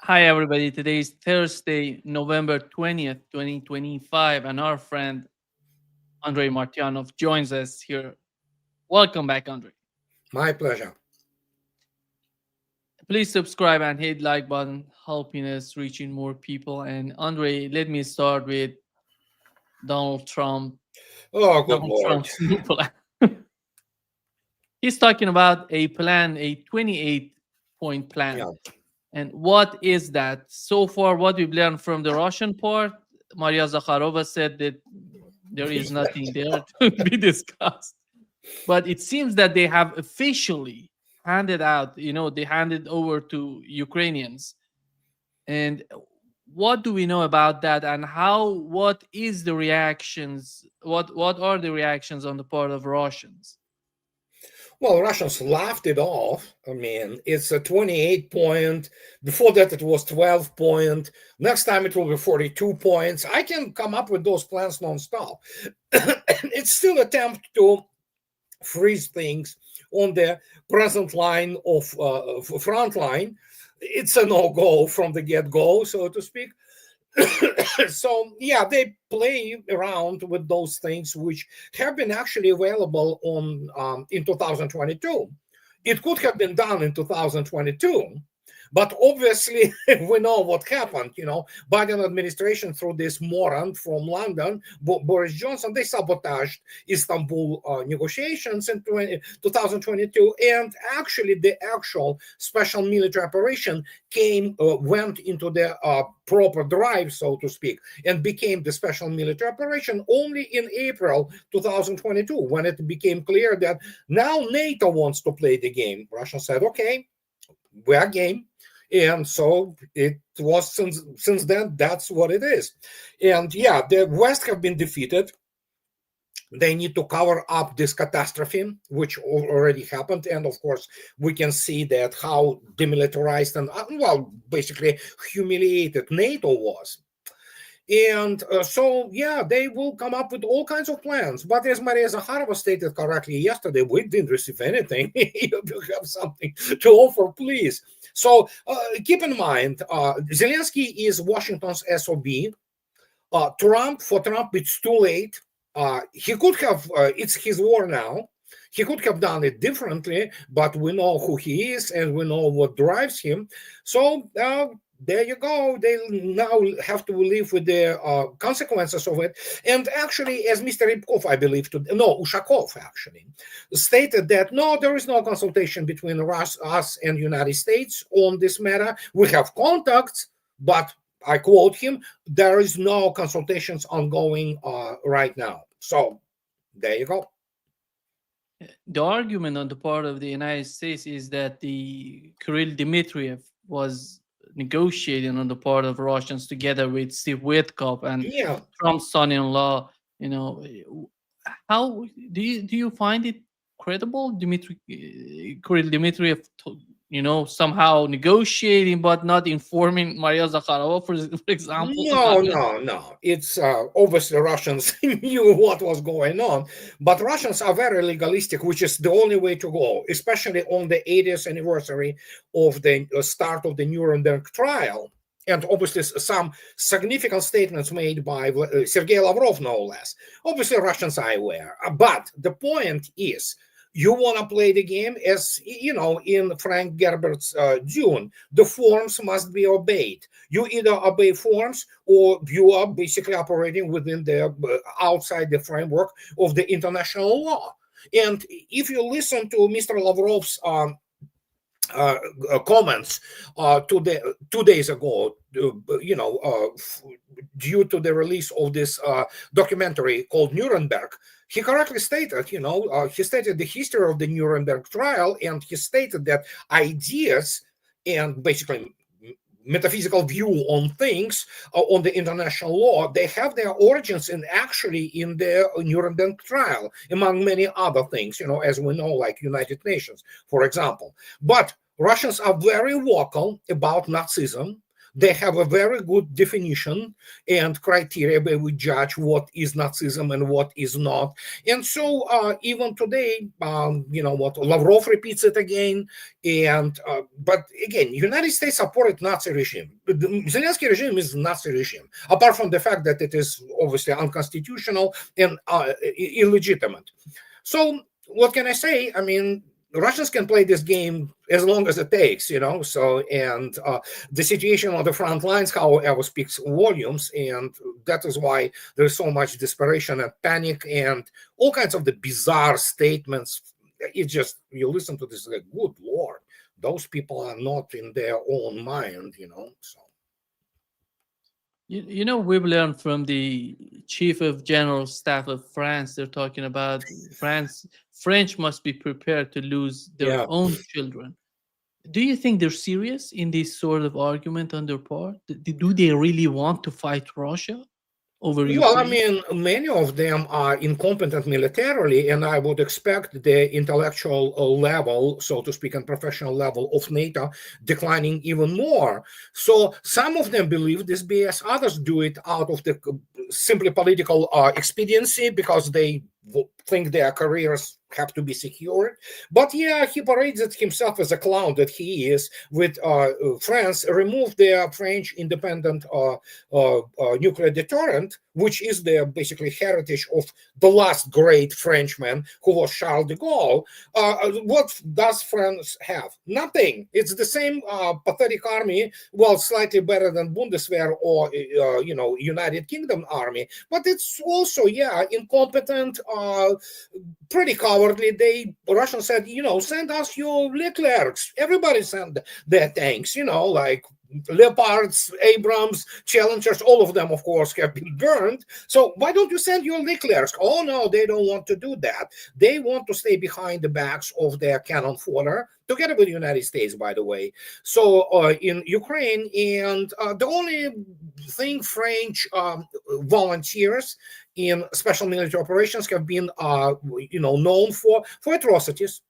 Hi, everybody. Today is Thursday, November 20th, 2025, and our friend Andrei Martyanov joins us here. Welcome back, Andrei. My pleasure. Please subscribe and hit like button, helping us reaching more people. And Andrei, let me start with Donald Trump. Oh, good Donald Lord. Trump's new plan. He's talking about a plan, a 28-point plan. Yeah. And what is that? So far, what we've learned from the Russian part, Maria Zakharova said that there is nothing there to be discussed. But it seems that they have officially handed out, they handed over to Ukrainians. And what do we know about that? And what is the reactions? What are the reactions on the part of Russians? Well, Russians laughed it off. I mean, it's a 28 point. Before that, it was 12 point. Next time, it will be 42 points. I can come up with those plans nonstop. It's still attempt to freeze things on the present line of front line. It's a no-go from the get-go, so to speak. So yeah, they play around with those things which have been actually available on in 2022. It could have been done in 2022, but obviously we know what happened. Biden administration through this moron from London, Boris Johnson, they sabotaged Istanbul negotiations in 2022, and actually the actual special military operation went into the proper drive, so to speak, and became the special military operation only in April 2022, when it became clear that now NATO wants to play the game. Russia said, okay, we are game. And so it was since then, that's what it is. And yeah, the West have been defeated. They need to cover up this catastrophe, which already happened. And of course, we can see that how demilitarized and, well, basically humiliated NATO was. And so, yeah, they will come up with all kinds of plans. But as Maria Zakharova stated correctly yesterday, we didn't receive anything. If you have something to offer, please. So keep in mind, Zelensky is Washington's SOB. For Trump, it's too late. He could have, it's his war now. He could have done it differently, but we know who he is and we know what drives him. So there you go. They now have to live with the consequences of it. And actually, as Mr. Rybkov, I believe, Ushakov actually stated that no, there is no consultation between us and United States on this matter. We have contacts, but I quote him, there is no consultations ongoing right now. So there you go. The argument on the part of the United States is that the Kirill Dmitriev was negotiating on the part of Russians together with Steve Witkoff and Yeah. Trump's son-in-law. How do you find it credible, Kirill Dmitriev, somehow negotiating but not informing Maria Zakharova, for example? No. It's obviously Russians knew what was going on, but Russians are very legalistic, which is the only way to go, especially on the 80th anniversary of the start of the Nuremberg trial. And obviously, some significant statements made by Sergei Lavrov, no less. Obviously, Russians are aware. But the point is, you want to play the game as, in Frank Gerbert's Dune, the forms must be obeyed. You either obey forms or you are basically operating within outside the framework of the international law. And if you listen to Mr. Lavrov's comments 2 days ago, due to the release of this documentary called Nuremberg, he correctly stated, he stated the history of the Nuremberg trial, and he stated that ideas and basically metaphysical view on things, on the international law, they have their origins in the Nuremberg trial, among many other things, as we know, like United Nations, for example. But Russians are very vocal about Nazism. They have a very good definition and criteria by which judge what is Nazism and what is not. And so even today, what Lavrov repeats it again. And but again, United States supported Nazi regime. The Zelensky regime is Nazi regime, apart from the fact that it is obviously unconstitutional and illegitimate. So what can I say? I mean, Russians can play this game as long as it takes, So, and the situation on the front lines, however, speaks volumes, and that is why there's so much desperation and panic and all kinds of the bizarre statements. It's just, you listen to this, like, good Lord, those people are not in their own mind, So. We've learned from the chief of general staff of France. They're talking about French must be prepared to lose their own children. Do you think they're serious in this sort of argument on their part? Do they really want to fight Russia over Ukraine? Well, I mean, many of them are incompetent militarily, and I would expect the intellectual level, so to speak, and professional level of NATO declining even more. So some of them believe this BS, others do it out of the simply political expediency because they think their careers have to be secured. But yeah, he parades himself as a clown that he is with France removed their French independent nuclear deterrent, which is the basically heritage of the last great Frenchman, who was Charles de Gaulle. What does France have? Nothing. It's the same pathetic army, well, slightly better than Bundeswehr or United Kingdom army, but it's also incompetent, pretty cowardly. Russians said, send us your Leclercs. Everybody sent their tanks, like Leopards, Abrams, Challengers, all of them, of course, have been burned. So why don't you send your Leclercs? Oh, no, they don't want to do that. They want to stay behind the backs of their cannon fodder, together with the United States, by the way. So in Ukraine, and the only thing French volunteers in special military operations have been, known for atrocities,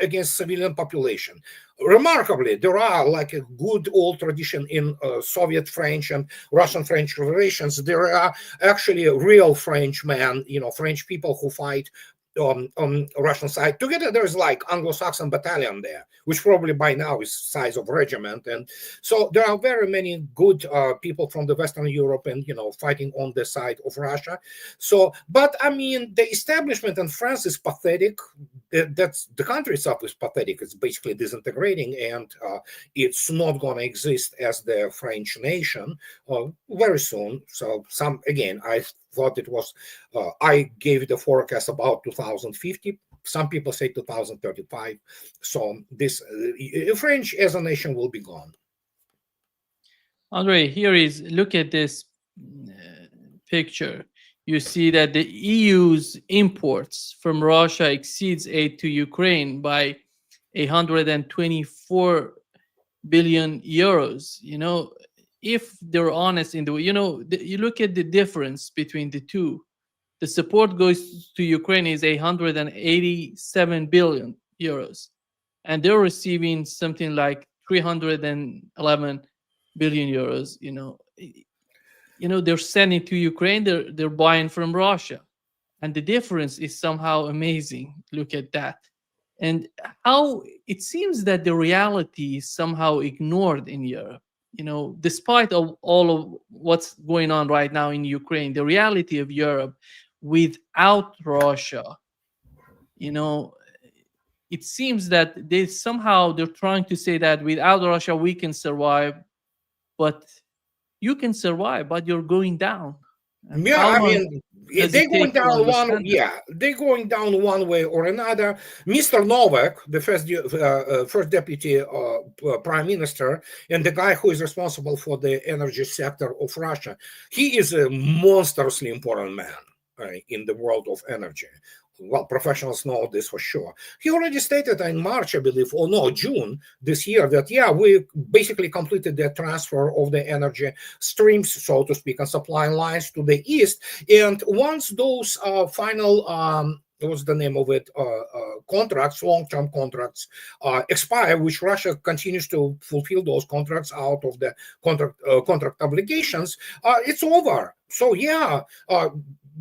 against civilian population. Remarkably, there are like a good old tradition in Soviet French and Russian French relations. There are actually real Frenchmen, French people who fight on Russian side. Together, there's like Anglo-Saxon battalion there, which probably by now is size of regiment. And so there are very many good people from the Western Europe and, fighting on the side of Russia. So, but I mean, the establishment in France is pathetic. That's the country itself is pathetic. It's basically disintegrating, and it's not going to exist as the French nation very soon. So I thought it was, I gave the forecast about 2050. Some people say 2035. So this French as a nation will be gone. Andrei, look at this picture. You see that the EU's imports from Russia exceeds aid to Ukraine by 124 billion euros. If they're honest in the way, you look at the difference between the two. The support goes to Ukraine is 187 billion euros, and they're receiving something like 311 billion euros. They're sending to Ukraine, they're buying from Russia, and the difference is somehow amazing. Look at that. And how it seems that the reality is somehow ignored in Europe. Despite of all of what's going on right now in Ukraine, the reality of Europe without Russia, it seems that they're trying to say that without Russia we can survive, but you can survive, but you're going down. And I mean, they're going down one. Yeah, they're going down one way or another. Mr. Novak, the first deputy prime minister, and the guy who is responsible for the energy sector of Russia, he is a monstrously important man in the world of energy. Well, professionals know this for sure. He already stated in March, I believe, or no, June this year, that we basically completed the transfer of the energy streams, so to speak, and supply lines to the east. And once those final what's the name of it, contracts, long-term contracts expire, which Russia continues to fulfill those contracts out of the contract obligations, it's over. So yeah,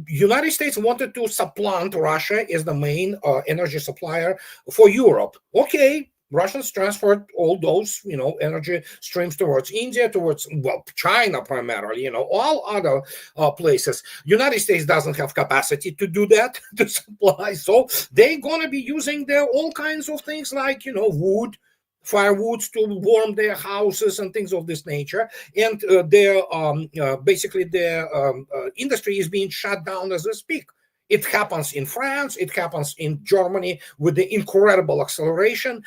United States wanted to supplant Russia as the main energy supplier for Europe. Okay, Russians transferred all those, energy streams towards India, towards, well, China primarily, all other places. United States doesn't have capacity to do that, to supply. So they're going to be using their all kinds of things like, wood, firewoods to warm their houses and things of this nature. And basically their industry is being shut down as we speak. It happens in France, it happens in Germany with the incredible acceleration.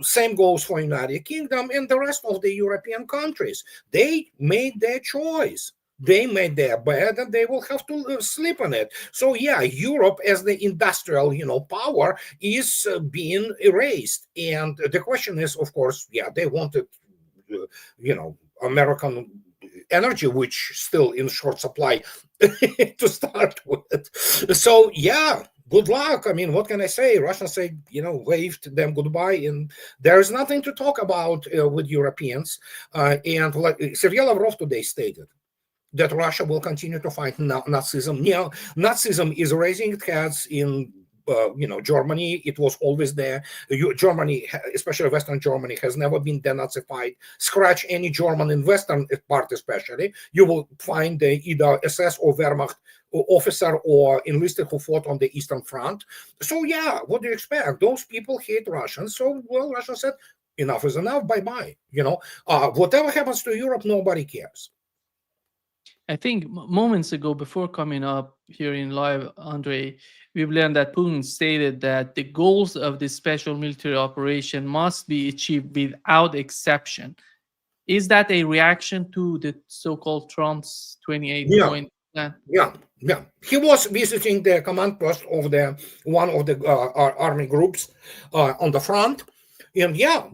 Same goes for United Kingdom and the rest of the European countries. They made their choice. They made their bed and they will have to sleep on it. So yeah, Europe as the industrial, power is being erased. And the question is, of course, yeah, they wanted, American energy, which still in short supply to start with. So yeah, good luck. I mean, what can I say? Russians say, waved them goodbye, and there's nothing to talk about with Europeans. And like Sergei Lavrov today stated that Russia will continue to fight Nazism. Yeah, Nazism is raising its heads in Germany. It was always there. Germany, especially Western Germany, has never been denazified. Scratch any German in Western part especially, you will find either SS or Wehrmacht officer or enlisted who fought on the Eastern Front. So yeah, what do you expect? Those people hate Russians. So, well, Russia said, enough is enough, bye-bye. Whatever happens to Europe, nobody cares. I think moments ago, before coming up here in live, Andrei, we've learned that Putin stated that the goals of this special military operation must be achieved without exception. Is that a reaction to the so-called Trump's 28-point plan? Yeah. He was visiting the command post of one of the army groups on the front. And yeah,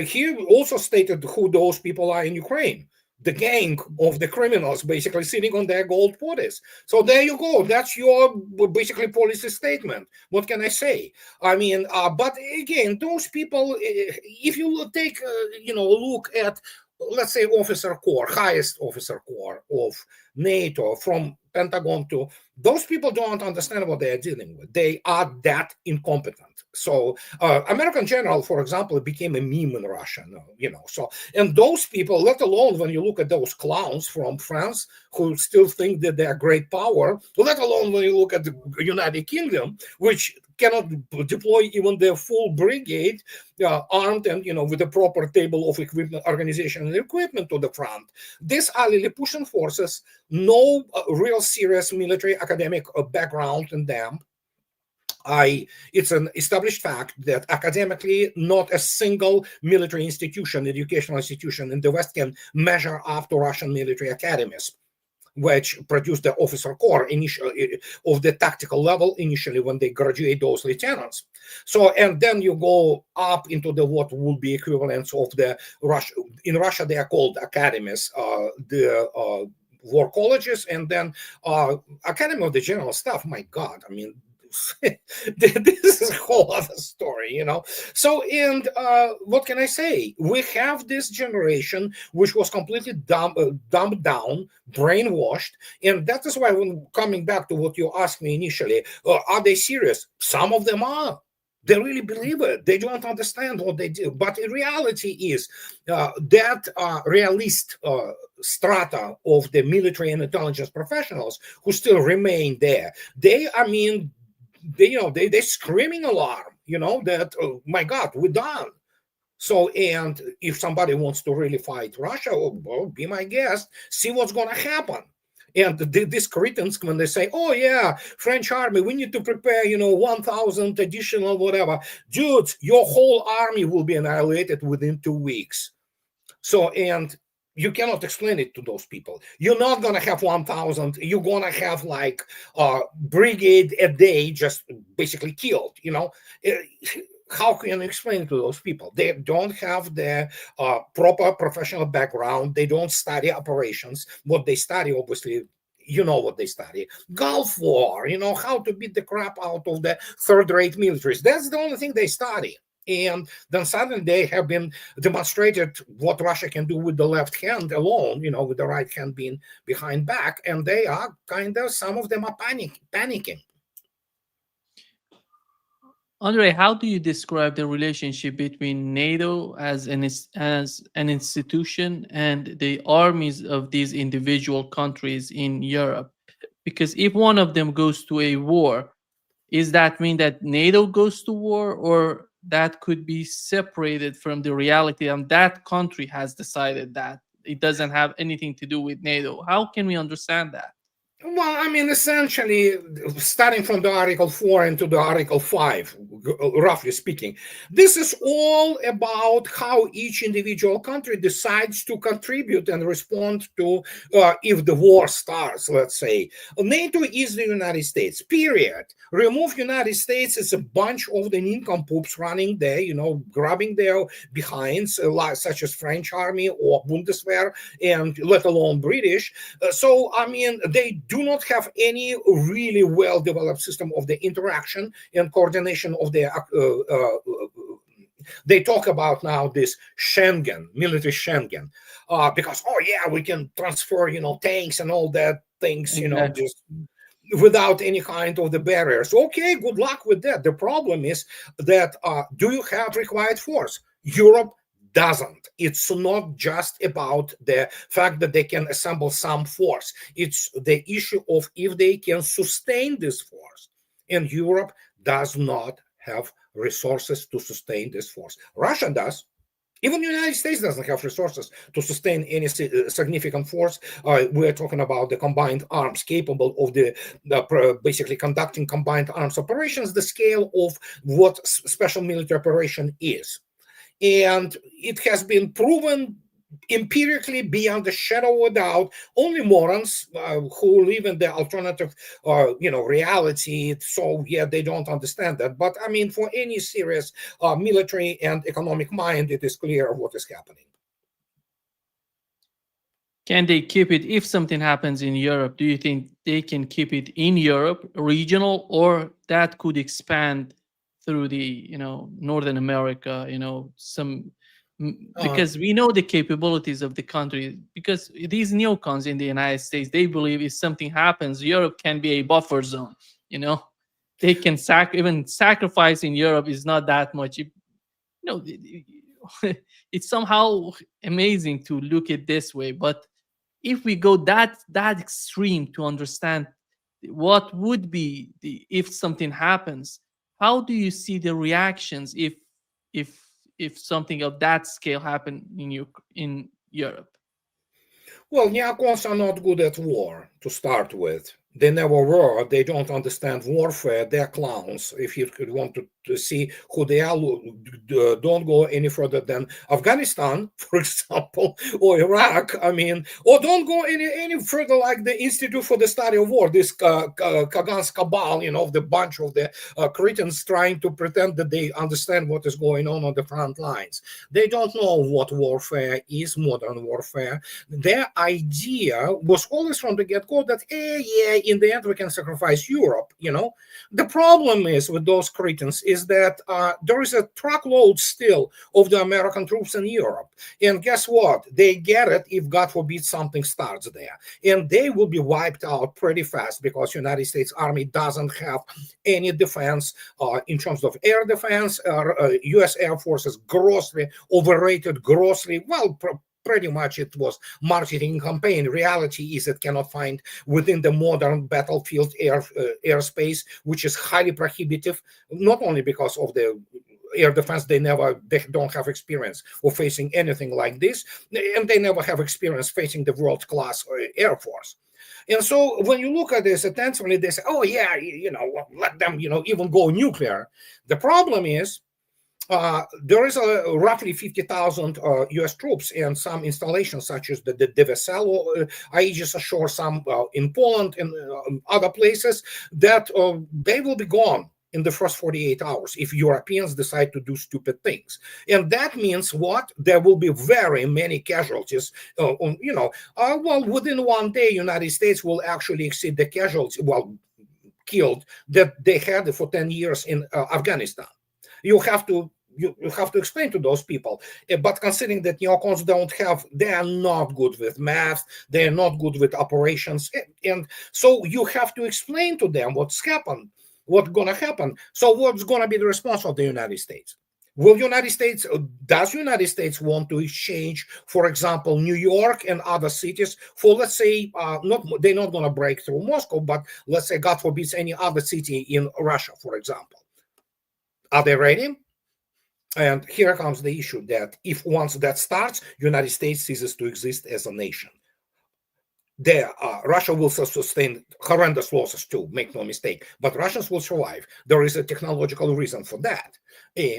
he also stated who those people are in Ukraine. The gang of the criminals basically sitting on their gold bodies. So there you go. That's your basically policy statement. What can I say? I mean, but again, those people, if you take, a look at, let's say, officer corps, highest officer corps of NATO, from Pentagon to, those people don't understand what they are dealing with. They are that incompetent. So American general, for example, became a meme in Russia, so, and those people, let alone when you look at those clowns from France who still think that they are great power, let alone when you look at the United Kingdom, which cannot deploy even their full brigade armed and, with a proper table of equipment, organization and equipment to the front. These are Lilliputian forces, no real serious military academic background in them. It's an established fact that academically, not a single military institution, educational institution in the West can measure up to Russian military academies, which produce the officer corps initially of the tactical level initially when they graduate those lieutenants. So, and then you go up into the what would be equivalents of the Russia. In Russia, they are called academies, the war colleges, and then Academy of the General Staff. My God, I mean, this is a whole other story, So, and what can I say? We have this generation which was completely dumbed down, brainwashed, and that is why, when coming back to what you asked me initially, are they serious? Some of them are. They really believe it. They don't understand what they do. But in reality is that realist strata of the military and intelligence professionals who still remain there, they screaming alarm, that, oh my God, we're done. So, and if somebody wants to really fight Russia, well, be my guest, see what's going to happen. And these cretins, when they say, oh yeah, French army, we need to prepare, 1,000 additional whatever. Dudes, your whole army will be annihilated within 2 weeks. So, and you cannot explain it to those people. You're not going to have 1,000. You're going to have like a brigade a day just basically killed, How can you explain it to those people? They don't have the proper professional background. They don't study operations. What they study, obviously, You know what they study? Gulf War, how to beat the crap out of the third-rate militaries. That's the only thing they study. And then suddenly they have been demonstrated what Russia can do with the left hand alone, with the right hand being behind back. And they are some of them are panicking. Andrei, how do you describe the relationship between NATO as an institution and the armies of these individual countries in Europe? Because if one of them goes to a war, is that mean that NATO goes to war, or that could be separated from the reality and that country has decided that it doesn't have anything to do with NATO? How can we understand that? Well, I mean, essentially, starting from the Article 4 into the Article 5, roughly speaking, this is all about how each individual country decides to contribute and respond to if the war starts, let's say. NATO is the United States, period. Remove United States, it's a bunch of the nincompoops running there, grabbing their behinds, such as French army or Bundeswehr, and let alone British. So, I mean, they do not have any really well-developed system of the interaction and coordination of their they talk about now this Schengen, military Schengen, because, we can transfer, tanks and all that things, Exactly. just without any kind of the barriers. Okay, good luck with that. The problem is that do you have required force? Europe doesn't. It's not just about the fact that they can assemble some force. It's the issue of if they can sustain this force. And Europe does not have resources to sustain this force. Russia does. Even the United States doesn't have resources to sustain any significant force. We're talking about the combined arms capable of basically conducting combined arms operations, the scale of what special military operation is. And it has been proven empirically beyond the shadow of a doubt. Only morons who live in the alternative reality, so they don't understand that. But I mean, for any serious military and economic mind, it is clear what is happening. Can they keep it if something happens in Europe? Do you think they can keep it in Europe, regional, or that could expand through the Northern America? Because we know the capabilities of the country. Because these neocons in the United States, they believe if something happens, Europe can be a buffer zone. They can even sacrifice in Europe is not that much. It's somehow amazing to look at this way, but if we go that extreme to understand what would be if something happens, how do you see the reactions if something of that scale happened in Europe? Well, neocons are not good at war to start with. They never were. They don't understand warfare. They're clowns. If you could want to see who they are, don't go any further than Afghanistan, for example, or Iraq. I mean, or don't go any further like the Institute for the Study of War, this Kagan's cabal, the bunch of the cretins trying to pretend that they understand what is going on the front lines. They don't know what warfare is, modern warfare. Their idea was always from the get-go that, in the end, we can sacrifice Europe, The problem is with those cretins is that there is a truckload still of the American troops in Europe. And guess what? They get it if, God forbid, something starts there. And they will be wiped out pretty fast because United States Army doesn't have any defense in terms of air defense. U.S. Air Force is grossly overrated, pretty much it was marketing campaign. Reality is it cannot find within the modern battlefield airspace, which is highly prohibitive, not only because of the air defense, they don't have experience of facing anything like this, and they never have experience facing the world-class Air Force. And so when you look at this attentively, they say, let them, even go nuclear. The problem is, there is roughly 50,000 U.S. troops and some installations such as the Deveselo Aegis ashore, some in Poland and other places that they will be gone in the first 48 hours if Europeans decide to do stupid things. And that means what? There will be very many casualties. Well, within one day, United States will actually exceed the casualties, killed, that they had for 10 years in Afghanistan. You have to explain to those people. But considering that neocons they are not good with math, they're not good with operations, and so you have to explain to them what's gonna happen. So what's gonna be the response of the United States? Does United States want to exchange, for example, New York and other cities for, let's say, they're not going to break through Moscow, but let's say, God forbid, any other city in Russia, for example? Are they ready? And here comes the issue that if once that starts, United States ceases to exist as a nation. Russia will sustain horrendous losses too, make no mistake, but Russians will survive. There is a technological reason for that.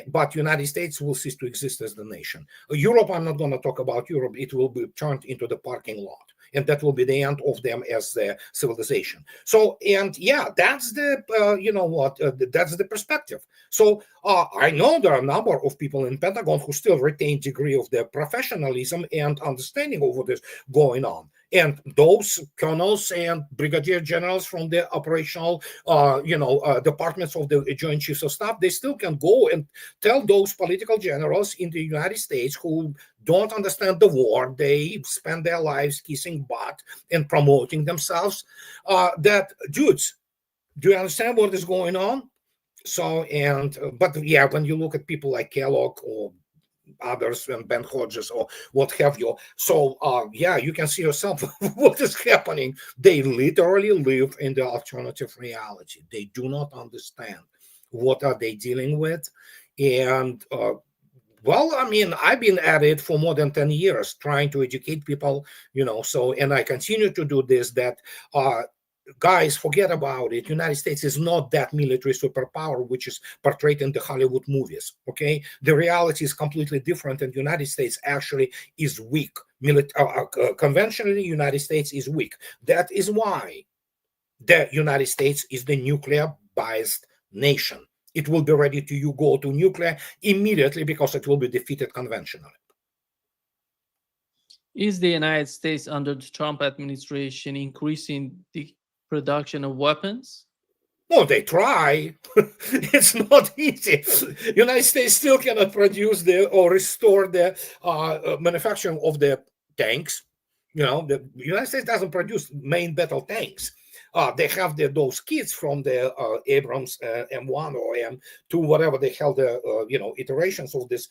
But United States will cease to exist as the nation. Europe, I'm not going to talk about Europe. It will be turned into the parking lot. And that will be the end of them as the civilization. So, and yeah, that's the, that's the perspective. So I know there are a number of people in Pentagon who still retain degree of their professionalism and understanding of what is going on. And those colonels and brigadier generals from the operational, departments of the Joint Chiefs of Staff, they still can go and tell those political generals in the United States who don't understand the war, they spend their lives kissing butt and promoting themselves, that, dudes, do you understand what is going on? So, but yeah, when you look at people like Kellogg or others and Ben Hodges or what have you. So yeah, you can see yourself what is happening. They literally live in the alternative reality. They do not understand what are they dealing with. And well, I mean, I've been at it for more than 10 years trying to educate people, and I continue to do this, that guys, forget about it. United States is not that military superpower which is portrayed in the Hollywood movies. Okay, the reality is completely different, and the United States actually is weak. Conventionally, United States is weak. That is why the United States is the nuclear-biased nation. It will be ready to go to nuclear immediately because it will be defeated conventionally. Is the United States under the Trump administration increasing the production of weapons? No, they try. It's not easy. United States still cannot produce or restore the manufacturing of the tanks. The United States doesn't produce main battle tanks. They have those kits from the Abrams M1 or M2, whatever they held the iterations of this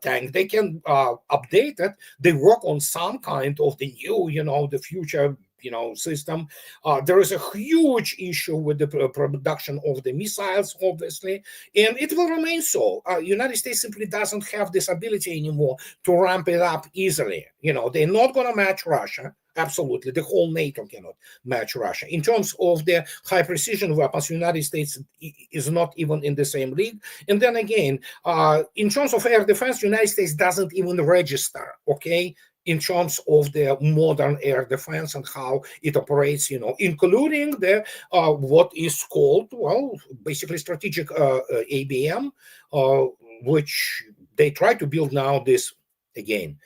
tank. They can update it. They work on some kind of the new, the future system. There is a huge issue with the production of the missiles, obviously, and it will remain so. United States simply doesn't have this ability anymore to ramp it up easily. They're not going to match Russia. Absolutely. The whole NATO cannot match Russia. In terms of the high precision weapons, United States is not even in the same league. And then again, in terms of air defense, United States doesn't even register, okay, in terms of the modern air defense and how it operates, including the what is called, basically strategic ABM, which they try to build now this, again,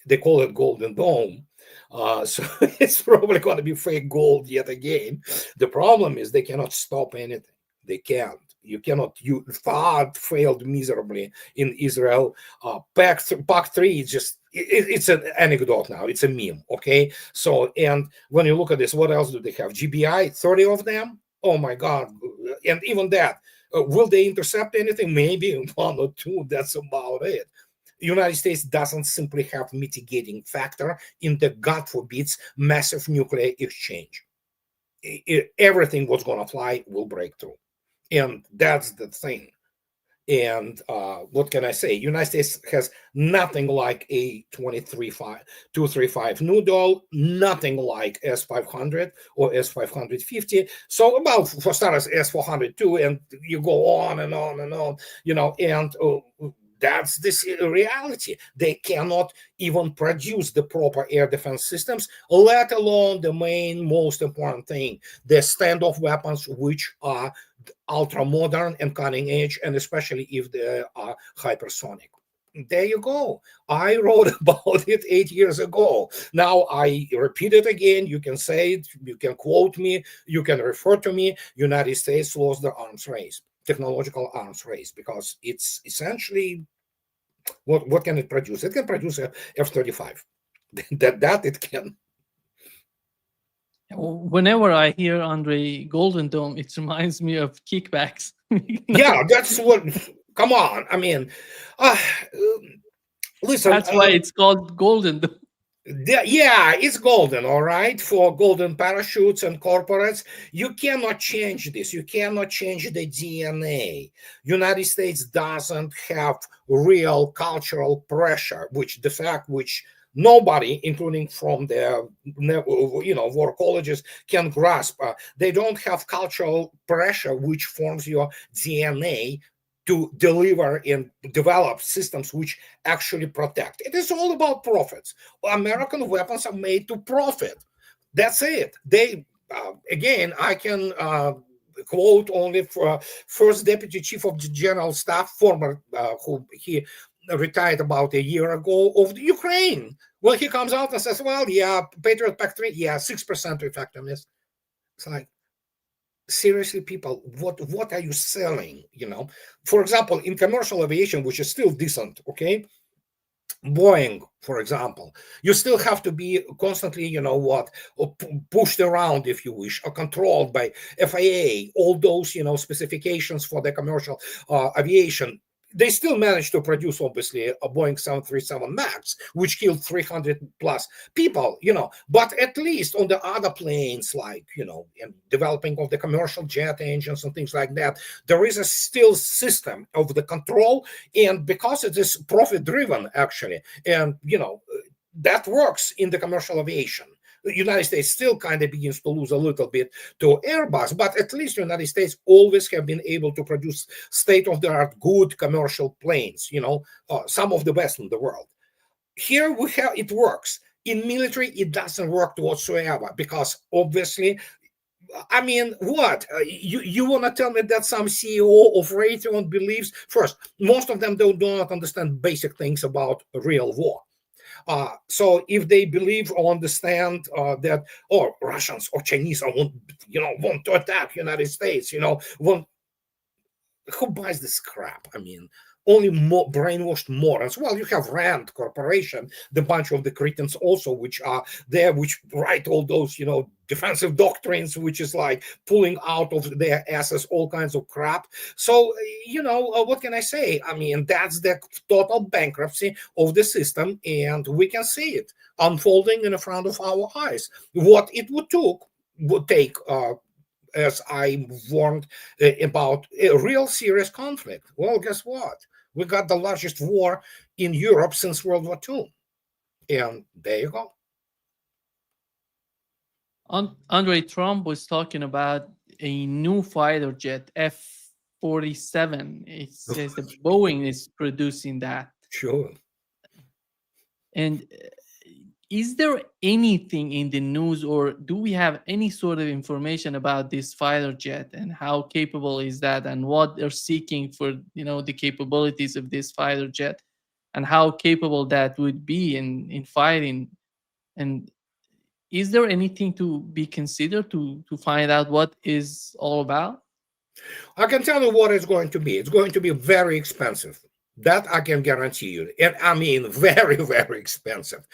they call it Golden Dome. So it's probably going to be fake gold yet again. The problem is they cannot stop anything. They can't. You cannot. THAAD failed miserably in Israel. PAC-3 is just, it's an anecdote now. It's a meme, okay? So, and when you look at this, what else do they have? GBI, 30 of them? Oh my God. And even that, will they intercept anything? Maybe one or two, that's about it. United States doesn't simply have mitigating factor in the, God forbids, massive nuclear exchange. Everything what's going to fly will break through. And that's the thing. And what can I say? United States has nothing like a 235 Noodle, nothing like S-500 or S-550. So about, for starters, S-402, and you go on and on and on, and that's this reality. They cannot even produce the proper air defense systems, let alone the most important thing, the standoff weapons, which are ultra modern and cutting edge, and especially if they are hypersonic. There you go. I wrote about it 8 years ago. Now I repeat it again. You can say it, you can quote me, you can refer to me. United States lost the arms race, technological arms race, because it's essentially, what can it produce? It can produce a F-35. that it can. Whenever I hear Andrei Golden Dome, it reminds me of kickbacks. Yeah, that's what. Come on. I mean, listen. That's why it's called Golden Dome. Yeah, it's golden, all right, for golden parachutes and corporates. You cannot change this. You cannot change the DNA. United States doesn't have real cultural pressure, which nobody, including from the war colleges, can grasp. They don't have cultural pressure which forms your DNA to deliver and develop systems which actually protect. It is all about profits. American weapons are made to profit. That's it. They, again, I can quote only for first deputy chief of the general staff, former, who he retired about a year ago, of the Ukraine. Well, he comes out and says, well, yeah, Patriot Pact 3, yeah, 6% effectiveness. It's like, seriously, people, what are you selling? For example, in commercial aviation, which is still decent, okay, Boeing, for example, you still have to be constantly, pushed around, if you wish, or controlled by FAA, all those, specifications for the commercial aviation. They still managed to produce, obviously, a Boeing 737 MAX, which killed 300 plus people, but at least on the other planes, like, in developing of the commercial jet engines and things like that, there is a still system of the control. And because it is profit driven, actually, and, that works in the commercial aviation. The United States still kind of begins to lose a little bit to Airbus, but at least the United States always have been able to produce state-of-the-art good commercial planes, some of the best in the world. Here we have, it works. In military, it doesn't work whatsoever, because obviously, I mean, what? You want to tell me that some CEO of Raytheon believes, first, most of them do not understand basic things about real war. So if they believe or understand that, Russians or Chinese want to attack United States, who buys this crap? I mean, only more brainwashed morons. Well, you have Rand Corporation, the bunch of the cretins also, which are there, which write all those, defensive doctrines, which is like pulling out of their asses all kinds of crap. So, what can I say? I mean, that's the total bankruptcy of the system, and we can see it unfolding in front of our eyes. What it would take, as I warned about, a real serious conflict. Well, guess what? We got the largest war in Europe since World War II. And there you go. Andre, Trump was talking about a new fighter jet, F-47. It says that Boeing is producing that. Sure. And is there anything in the news, or do we have any sort of information about this fighter jet, and how capable is that, and what they're seeking for, the capabilities of this fighter jet, and how capable that would be in fighting? And is there anything to be considered to find out what is all about? I can tell you what it's going to be. It's going to be very expensive. That I can guarantee you. And I mean, very, very expensive.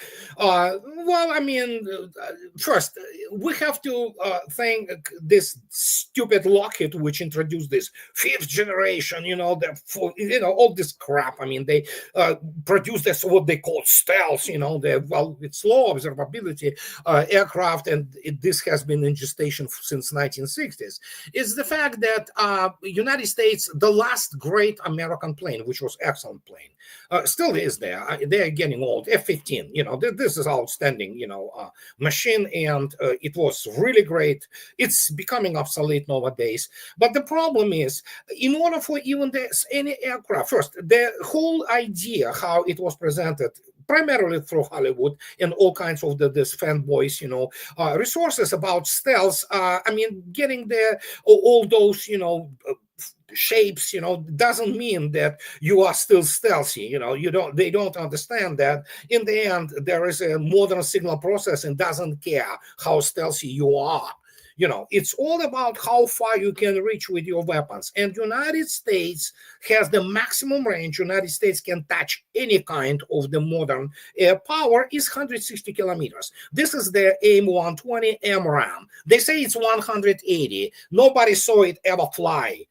First, we have to thank this stupid Lockheed, which introduced this fifth generation, all this crap. I mean, they produced this, what they call stealth, it's low observability aircraft, and this has been in gestation since 1960s. It's the fact that United States, the last great American plane, which was excellent plane, still is there. They're getting old. F-15, this is outstanding, machine, and it was really great. It's becoming obsolete nowadays. But the problem is, in order for even any aircraft, first, the whole idea how it was presented primarily through Hollywood and all kinds of this fanboys, resources about stealth. I mean, getting all those, shapes, doesn't mean that you are still stealthy. They don't understand that in the end there is a modern signal processing doesn't care how stealthy you are. It's all about how far you can reach with your weapons. And United States has the maximum range. United States can touch any kind of the modern air power is 160 kilometers. This is the AIM-120 MRAM. They say it's 180. Nobody saw it ever fly,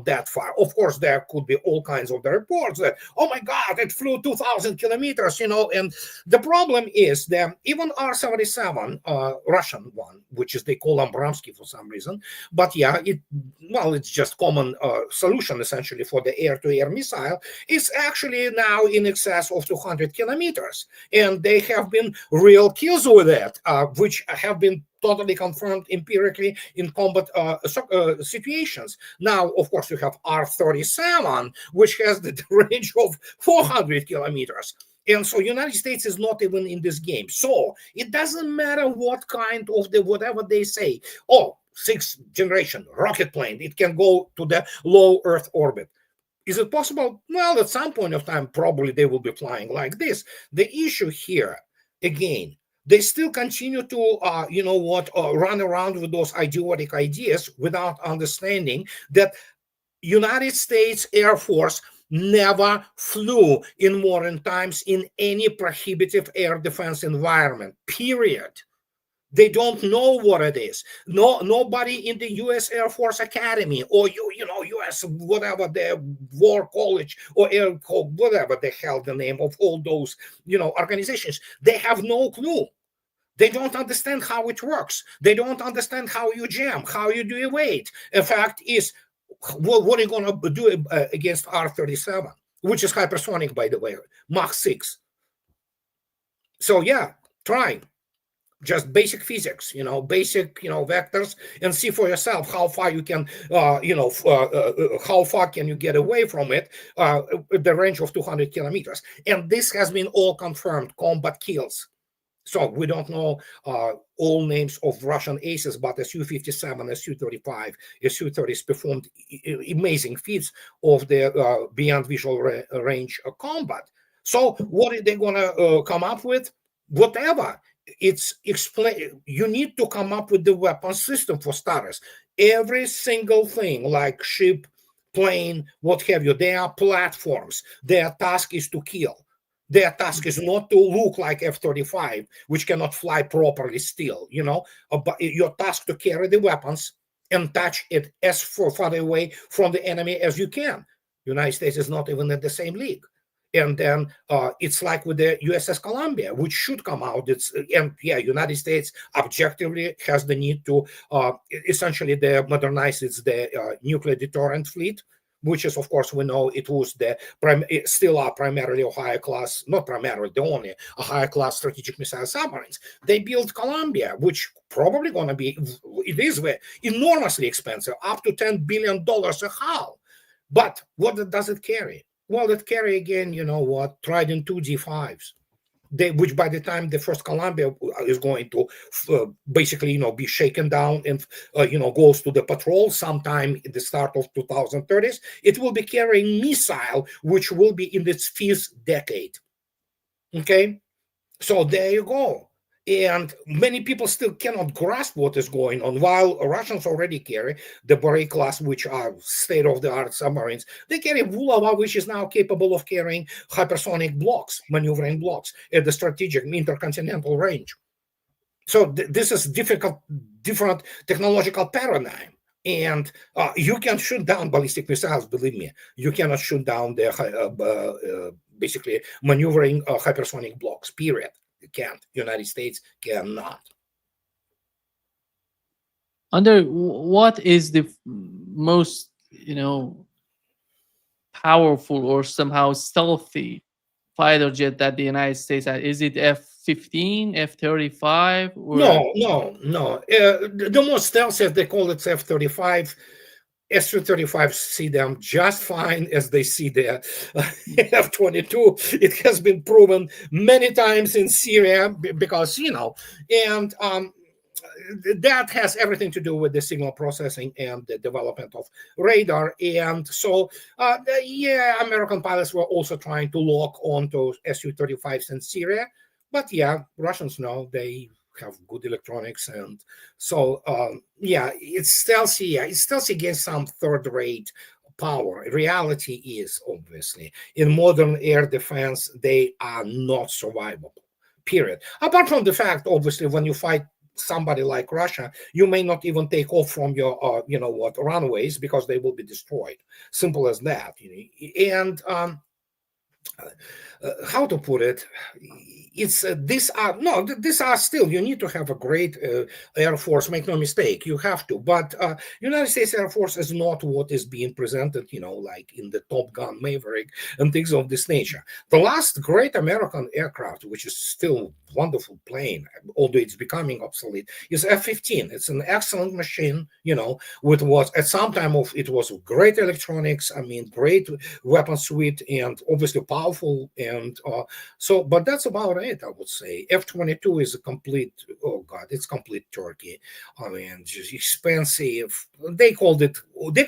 that far. Of course, there could be all kinds of the reports that, oh my God, it flew 2,000 kilometers, and the problem is that even R-77, Russian one, which is they call Abramsky for some reason, but yeah, it's just common solution essentially for the air-to-air missile, is actually now in excess of 200 kilometers. And they have been real kills with it, which have been totally confirmed empirically in combat situations. Now, of course, you have R-37, which has the range of 400 kilometers. And so United States is not even in this game. So it doesn't matter what kind of whatever they say. Oh, sixth generation rocket plane, it can go to the low Earth orbit. Is it possible? Well, at some point of time, probably they will be flying like this. The issue here, again, they still continue to, run around with those idiotic ideas without understanding that United States Air Force never flew in modern times in any prohibitive air defense environment, period. They don't know what it is. Nobody in the U.S. Air Force Academy or U.S. whatever the War College or Air whatever the hell the name of all those organizations, they have no clue. They don't understand how it works. They don't understand how you jam, how you do evade. In fact, what are you going to do against R-37, which is hypersonic, by the way, Mach 6. So yeah, try. Just basic physics, basic, vectors, and see for yourself how far you can, how far can you get away from it, the range of 200 kilometers. And this has been all confirmed, combat kills. So we don't know all names of Russian aces, but Su-57, Su-35, Su-30s performed amazing feats of the beyond visual range combat. So what are they going to come up with? Whatever. You need to come up with the weapon system for starters. Every single thing like ship, plane, what have you, they are platforms. Their task is to kill. Their task is not to look like F-35, which cannot fly properly still, but your task to carry the weapons and touch it as far away from the enemy as you can. United States is not even in the same league. And then it's like with the USS Columbia, which should come out. United States objectively has the need to essentially modernize the nuclear deterrent fleet, which is, of course, we know it was still are primarily a higher class, not primarily, the only a higher class strategic missile submarines. They built Columbia, which probably going to be, it is enormously expensive, up to $10 billion a hull. But what does it carry? Well, it carry again, Trident 2 D5s, which by the time the first Columbia is going to basically, be shaken down and, goes to the patrol sometime in the start of 2030s, it will be carrying missile, which will be in its fifth decade. Okay, so there you go. And many people still cannot grasp what is going on. While Russians already carry the Borei class, which are state-of-the-art submarines, they carry Vulava, which is now capable of carrying hypersonic blocks, maneuvering blocks at the strategic intercontinental range. So this is different technological paradigm. And you can shoot down ballistic missiles, believe me. You cannot shoot down the basically maneuvering hypersonic blocks, period. You can't. United States cannot. Andrei, what is the most, powerful or somehow stealthy fighter jet that the United States has? Is it F-15, F-35? No. The most stealthy, as they call it, F-35. Su-35 see them just fine as they see the F-22. It has been proven many times in Syria because, and that has everything to do with the signal processing and the development of radar. And so, American pilots were also trying to lock onto Su-35s in Syria. But Russians know they have good electronics, and so it's stealthy against some third-rate power. Reality is, obviously, in modern air defense, they are not survivable. Period. Apart from the fact, obviously, when you fight somebody like Russia, you may not even take off from your, runways because they will be destroyed. Simple as that. And how to put it? It's these are still, you need to have a great Air Force, make no mistake, you have to, but United States Air Force is not what is being presented, like in the Top Gun Maverick and things of this nature. The last great American aircraft, which is still wonderful plane, although it's becoming obsolete, is F-15. It's an excellent machine, which was at some time it was great electronics, great weapon suite, and obviously powerful, and but that's about it, I would say. F-22 is a complete, it's complete turkey. Just expensive. They call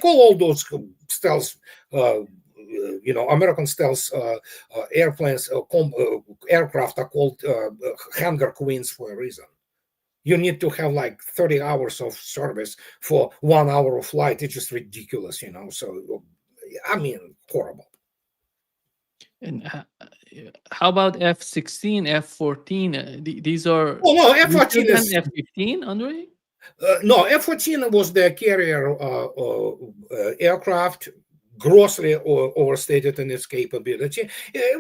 all those stealth American stealth airplanes, aircraft are called hangar queens for a reason. You need to have like 30 hours of service for 1 hour of flight. It's just ridiculous, So, horrible. And how about F-16, F-14? These are... Oh, no, F-14 is... F-15, Andrei? No, F-14 was the carrier aircraft, grossly overstated in its capability.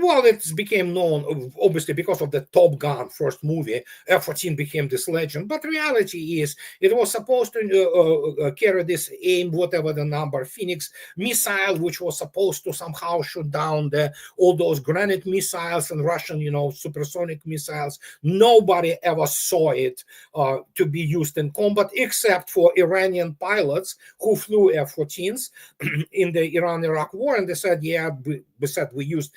Well, it became known, obviously, because of the Top Gun first movie. F-14 became this legend. But reality is, it was supposed to carry this AIM, whatever the number, Phoenix missile, which was supposed to somehow shoot down all those Granite missiles and Russian, supersonic missiles. Nobody ever saw it to be used in combat, except for Iranian pilots who flew F-14s in the Iran-Iraq war, and they said, we used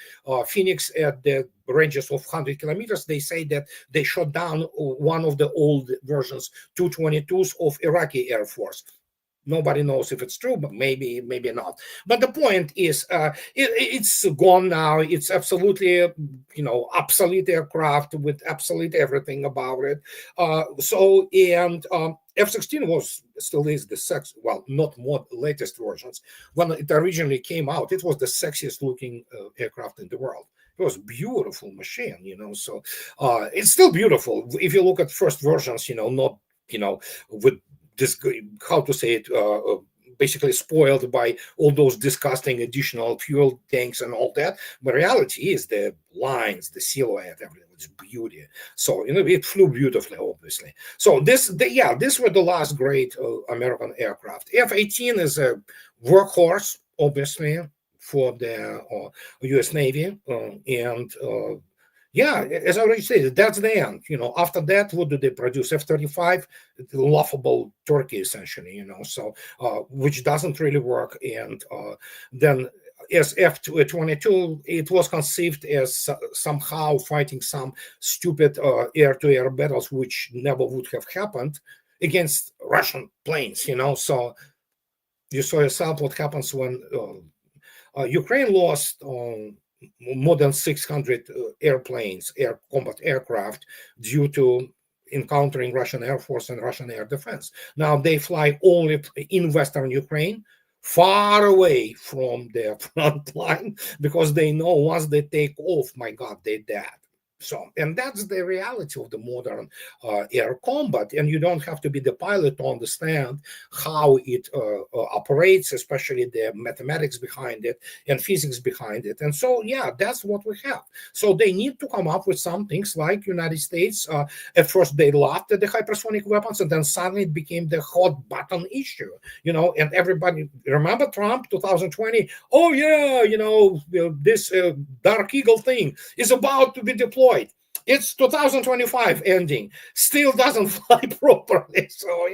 Phoenix at the ranges of 100 kilometers. They say that they shot down one of the old versions, 222s of Iraqi Air Force. Nobody knows if it's true, but maybe not. But the point is, it's gone now. It's absolutely, obsolete aircraft with absolute everything about it. F-16 still is the not more latest versions. When it originally came out, it was the sexiest looking aircraft in the world. It was a beautiful machine, So it's still beautiful if you look at first versions, not with this, how to say it, basically spoiled by all those disgusting additional fuel tanks and all that. But reality is the lines, the silhouette, everything was beauty. So it flew beautifully, obviously. So these were the last great American aircraft. F-18 is a workhorse, obviously, for the U.S. Navy, as I already said, that's the end. After that, what do they produce? F-35, laughable turkey, essentially, so which doesn't really work. And then as F-22, it was conceived as somehow fighting some stupid air-to-air battles, which never would have happened against Russian planes, So you saw yourself what happens when Ukraine lost more than 600 airplanes, air combat aircraft, due to encountering Russian Air Force and Russian air defense. Now they fly only in Western Ukraine, far away from their front line, because they know once they take off, my God, they're dead. So, and that's the reality of the modern air combat. And you don't have to be the pilot to understand how it operates, especially the mathematics behind it and physics behind it. And so, that's what we have. So they need to come up with some things like United States. At first, they laughed at the hypersonic weapons, and then suddenly it became the hot button issue, and everybody, remember Trump 2020? Oh, this Dark Eagle thing is about to be deployed. It's 2025 ending, still doesn't fly properly. So,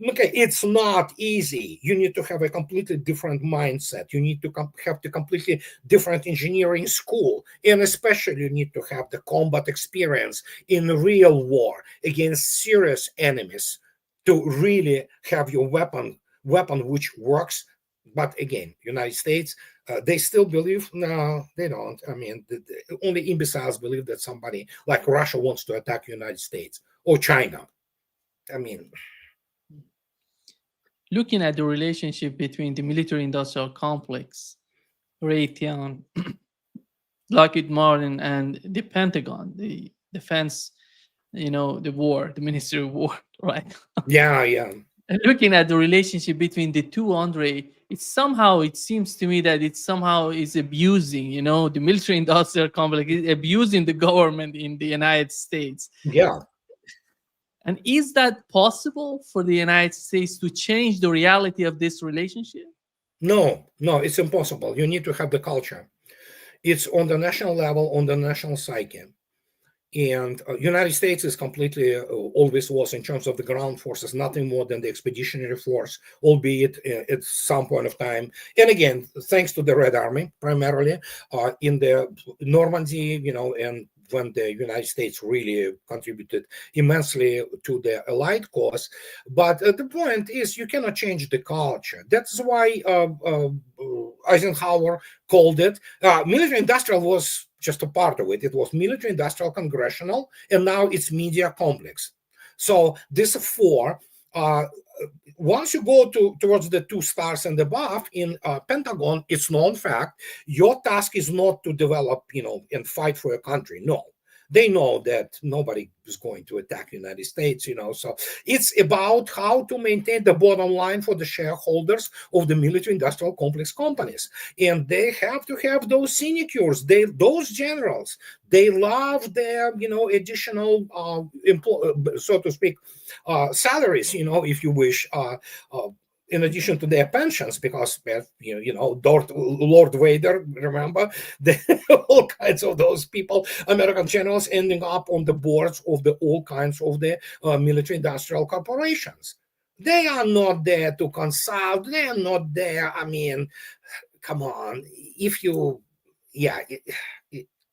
okay, it's not easy. You need to have a completely different mindset. You need to have the completely different engineering school. And especially, you need to have the combat experience in real war against serious enemies to really have your weapon which works. But again, United States, they still believe, no, they don't. I mean, only imbeciles believe that somebody like Russia wants to attack the United States or China. I mean, looking at the relationship between the military-industrial complex, Raytheon, Lockheed Martin, and the Pentagon, the defense, the Ministry of War, right? yeah. And looking at the relationship between the two, Andrei, it seems to me that it somehow is abusing, the military industrial complex is abusing the government in the United States. Yeah. And is that possible for the United States to change the reality of this relationship? No, it's impossible. You need to have the culture. It's on the national level, on the national psyche. And United States is completely, always was in terms of the ground forces, nothing more than the expeditionary force, albeit at some point of time. And again, thanks to the Red Army, primarily in the Normandy, and when the United States really contributed immensely to the Allied cause. But the point is, you cannot change the culture. That's why Eisenhower called it military industrial was just a part of it. It was military, industrial, congressional, and now it's media complex. So this four, once you go towards the 2 stars and above in Pentagon, it's known fact, your task is not to develop, and fight for a country. No. They know that nobody is going to attack the United States, so it's about how to maintain the bottom line for the shareholders of the military industrial complex companies. And they have to have those sinecures, those generals, they love their, additional, so to speak, salaries, if you wish, in addition to their pensions, because Lord Vader, remember, all kinds of those people, American generals, ending up on the boards of all kinds of the military industrial corporations. They are not there to consult. They are not there. I mean, come on.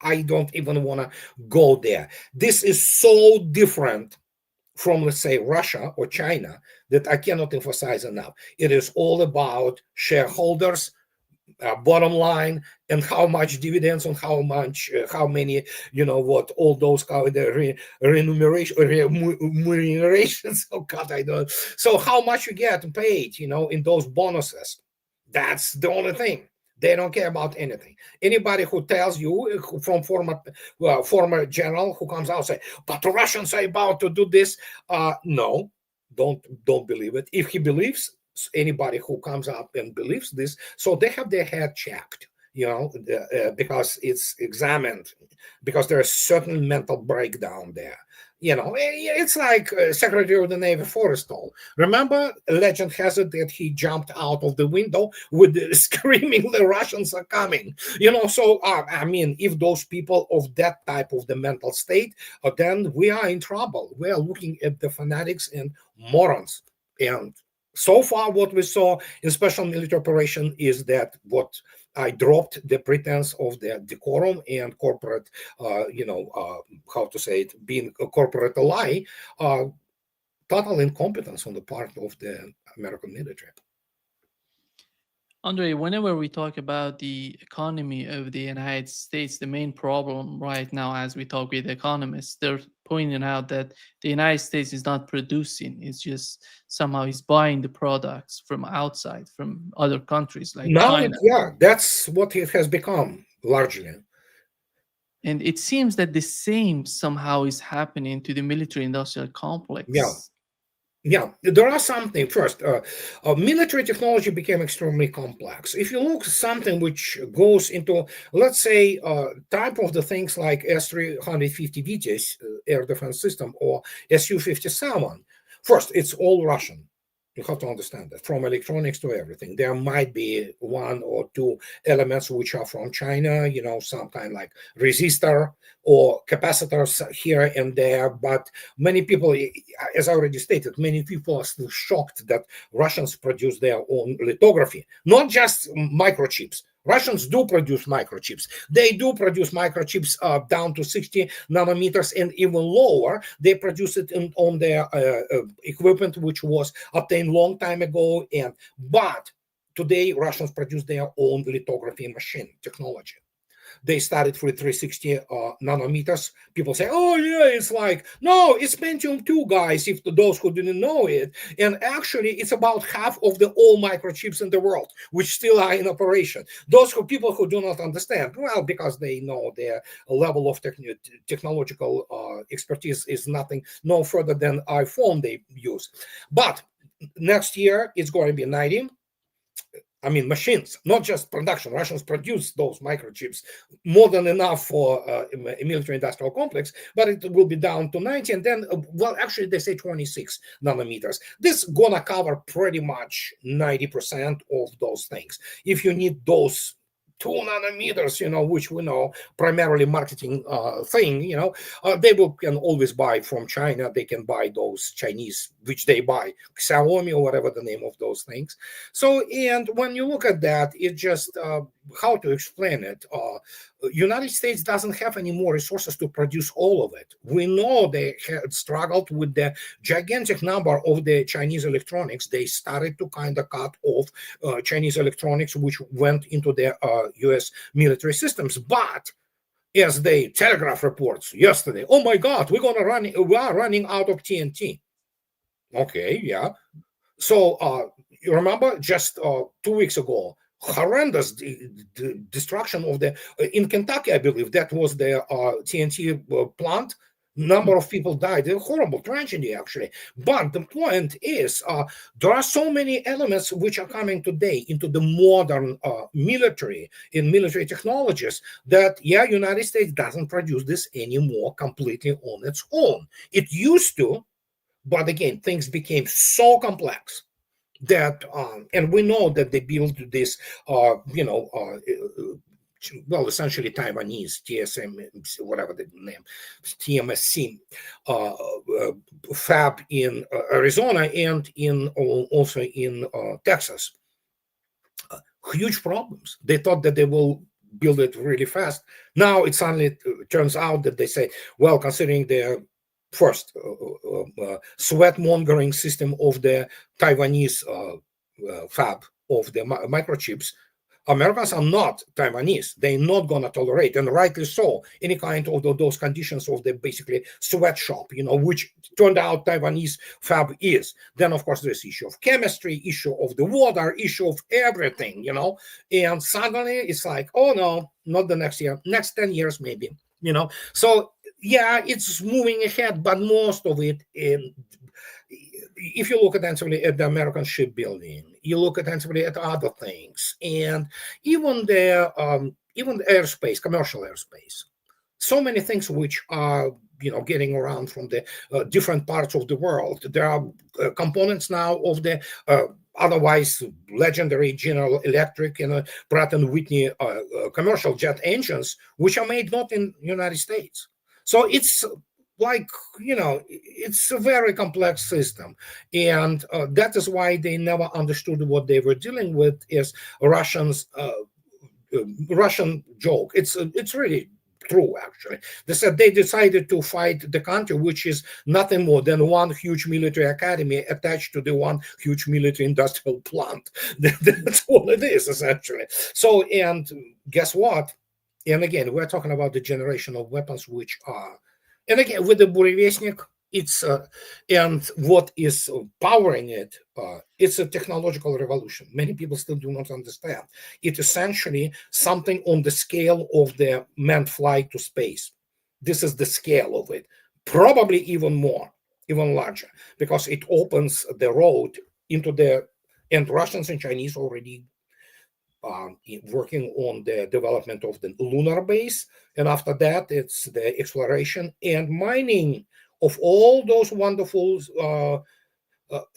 I don't even want to go there. This is so different from, let's say, Russia or China, that I cannot emphasize enough. It is all about shareholders, bottom line, and how much dividends, and how many, all those remunerations. Oh God, I don't. So how much you get paid, in those bonuses. That's the only thing. They don't care about anything. Anybody who tells you, from former general who comes out and say, but the Russians are about to do this, no, don't believe it. If he believes, anybody who comes up and believes this, so they have their head checked, because it's examined, because there's a certain mental breakdown there. It's like Secretary of the Navy Forrestal. Remember, legend has it that he jumped out of the window with screaming, the Russians are coming. So, I mean, if those people of that type of the mental state, then we are in trouble. We are looking at the fanatics and morons. And so far, what we saw in special military operation is that what I dropped the pretense of the decorum and corporate, how to say it, being a corporate ally, total incompetence on the part of the American military. Andrei, whenever we talk about the economy of the United States, the main problem right now, as we talk with economists, they're pointing out that the United States is not producing. It's just somehow is buying the products from outside, from other countries like China. That's what it has become largely. And it seems that the same somehow is happening to the military-industrial complex. Yeah, there are something. First, military technology became extremely complex. If you look at something which goes into, let's say, type of the things like S-350 Vitis, air defense system, or Su-57, first, it's all Russian. You have to understand that from electronics to everything, there might be one or two elements which are from China, some kind like resistor or capacitors here and there. But many people, as I already stated, many people are still shocked that Russians produce their own lithography, not just microchips. Russians do produce microchips. They do produce microchips down to 60 nanometers and even lower. They produce it on their equipment, which was obtained long time ago. But today, Russians produce their own lithography machine technology. They started with 360 nanometers. People say, oh, yeah, it's like, no, it's Pentium 2, guys, if those who didn't know it. And actually, it's about half of the all microchips in the world, which still are in operation. Those people who do not understand, well, because they know their level of technological expertise is no further than iPhone they use. But next year, it's going to be 90. Machines, not just production. Russians produce those microchips more than enough for a military industrial complex, but it will be down to 90. And then, actually, they say 26 nanometers. This is going to cover pretty much 90% of those things. If you need those 2 nanometers, which we know primarily marketing thing, they can always buy from China. They can buy those Chinese, which they buy, Xiaomi or whatever the name of those things. So, and when you look at that, it just, how to explain it? United States doesn't have any more resources to produce all of it. We know they had struggled with the gigantic number of the Chinese electronics. They started to kind of cut off Chinese electronics, which went into the US military systems. But as the Telegraph reports yesterday, oh my God, we are running out of TNT. Okay, yeah. So you remember just 2 weeks ago, horrendous destruction of in Kentucky, I believe that was the TNT plant. Number of people died. A horrible tragedy, actually. But the point is, there are so many elements which are coming today into the modern military, in military technologies, that, United States doesn't produce this anymore completely on its own. It used to, but again, things became so complex that, and we know that they built this, essentially Taiwanese TSM, whatever the name, TMSC fab in Arizona and also in Texas. Huge problems. They thought that they will build it really fast. Now it suddenly turns out that they say, well, considering the first sweat mongering system of the Taiwanese fab of the microchips, Americans are not Taiwanese. They're not going to tolerate, and rightly so, any kind of those conditions of the basically sweatshop, which turned out Taiwanese fab is. Then, of course, there's issue of chemistry, issue of the water, issue of everything, and suddenly it's like, oh no, not the next year, next 10 years maybe, So, yeah, it's moving ahead, but most of it, if you look attentively at the American shipbuilding, you look attentively at other things, and even the airspace, commercial airspace, so many things which are getting around from the different parts of the world. There are components now of the otherwise legendary General Electric and Pratt and Whitney commercial jet engines, which are made not in the United States. So it's like, it's a very complex system. And that is why they never understood what they were dealing with is Russian joke. It's really true, actually. They said they decided to fight the country, which is nothing more than one huge military academy attached to the one huge military industrial plant. That's all it is, essentially. So, and guess what? And again, we're talking about the generation of weapons which are, and again, with the Burevestnik, it's and what is powering it, it's a technological revolution. Many people still do not understand. It's essentially something on the scale of the manned flight to space. This is the scale of it, probably even more, even larger, because it opens the road into and Russians and Chinese already working on the development of the lunar base. And after that, it's the exploration and mining of all those wonderful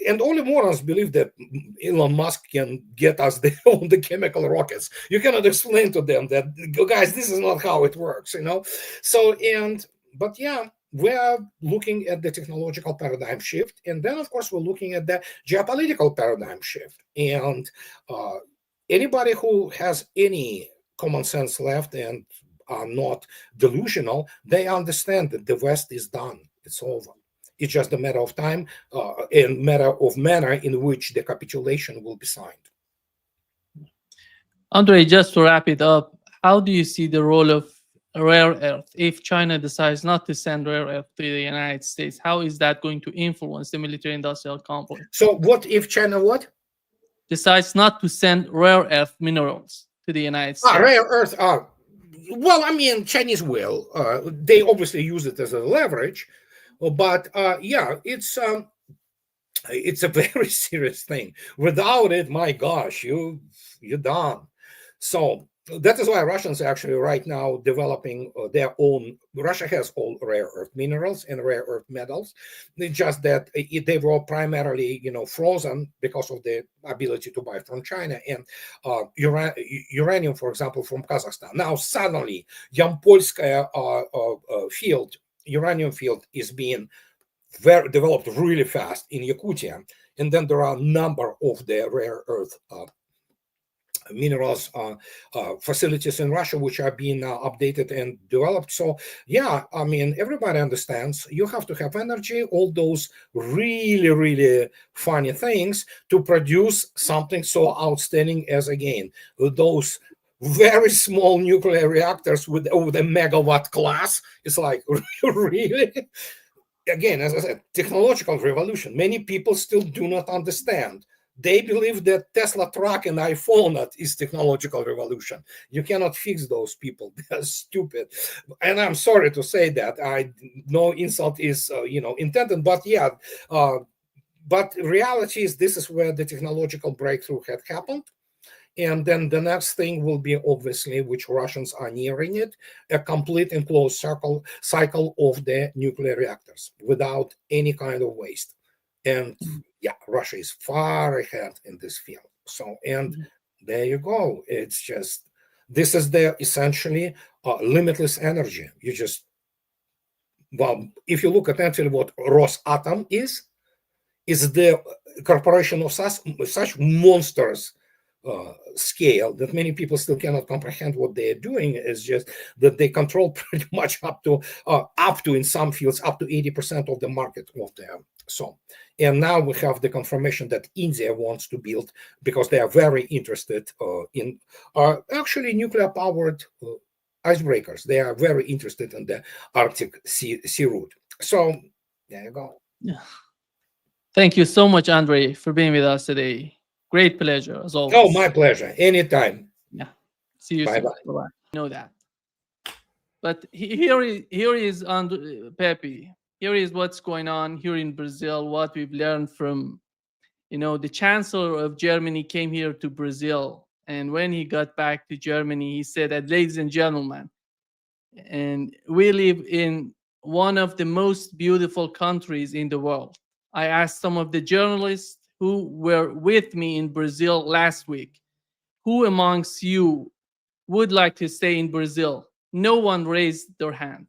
and only morons believe that Elon Musk can get us on the chemical rockets. You cannot explain to them that, guys, this is not how it works, So, but yeah, we're looking at the technological paradigm shift. And then, of course, we're looking at the geopolitical paradigm shift. And anybody who has any common sense left and are not delusional, they understand that the West is done. It's over. It's just a matter of time and matter of manner in which the capitulation will be signed. Andrei, just to wrap it up, how do you see the role of rare earth if China decides not to send rare earth to the United States? How is that going to influence the military-industrial complex? So what if China what? Decides not to send rare earth minerals to the United States. Rare earth. Well, I mean, Chinese will. They obviously use it as a leverage, but yeah, it's a very serious thing. Without it, my gosh, you're done. So that is why Russians are actually right now developing their own. Russia has all rare earth minerals and rare earth metals. It's just that they were primarily, frozen because of the ability to buy from China, and uranium, for example, from Kazakhstan. Now suddenly, Yampolskaya field, uranium field, is being developed really fast in Yakutia, and then there are a number of the rare earth minerals facilities in Russia which are being updated and developed. So yeah, I mean, everybody understands you have to have energy, all those really, really funny things to produce something so outstanding as, again, those very small nuclear reactors with over the megawatt class. It's like, really? Again, as I said, technological revolution. Many people still do not understand. They believe that Tesla truck and iPhone is technological revolution. You cannot fix those people. They're stupid. And I'm sorry to say that. No insult is intended, but yeah. But reality is this is where the technological breakthrough had happened. And then the next thing will be, obviously, which Russians are nearing it, a complete and closed cycle of the nuclear reactors without any kind of waste. And yeah, Russia is far ahead in this field. So, and there you go. It's just, this is the essentially limitless energy. You just, well, if you look at actually what Rosatom is the corporation of such monsters scale that many people still cannot comprehend what they're doing. Is just that they control pretty much up to in some fields up to 80% of the market of them. So, and now we have the confirmation that India wants to build, because they are very interested in actually nuclear powered icebreakers. They are very interested in the Arctic sea route. So there you go. Yeah. Thank you so much, Andrei, for being with us today. Great pleasure, as always. Oh, my pleasure. Anytime. Yeah. See you soon. Bye-bye. Know that. But here is Pepe. Here is what's going on here in Brazil, what we've learned from, the Chancellor of Germany came here to Brazil. And when he got back to Germany, he said that, ladies and gentlemen, and we live in one of the most beautiful countries in the world. I asked some of the journalists who were with me in Brazil last week, who amongst you would like to stay in Brazil? No one raised their hand.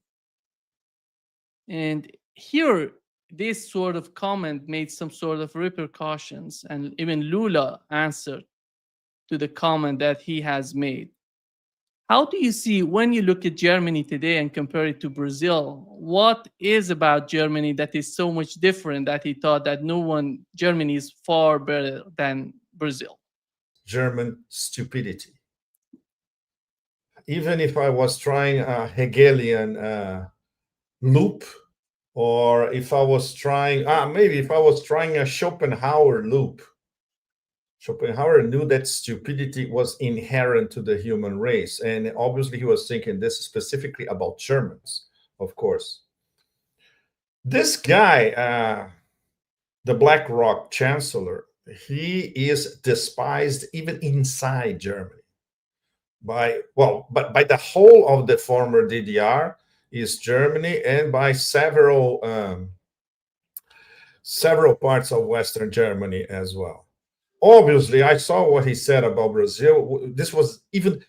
And here, this sort of comment made some sort of repercussions, and even Lula answered to the comment that he has made. How do you see, when you look at Germany today and compare it to Brazil, what is about Germany that is so much different that he thought that Germany is far better than Brazil? German stupidity. Even if I was trying a Hegelian loop, or if I was trying, maybe if I was trying a Schopenhauer loop, Schopenhauer knew that stupidity was inherent to the human race. And obviously he was thinking this specifically about Germans, of course. This guy, the BlackRock chancellor, he is despised even inside Germany by the whole of the former DDR, is Germany, and by several several parts of Western Germany as well. Obviously, I saw what he said about Brazil. This was even,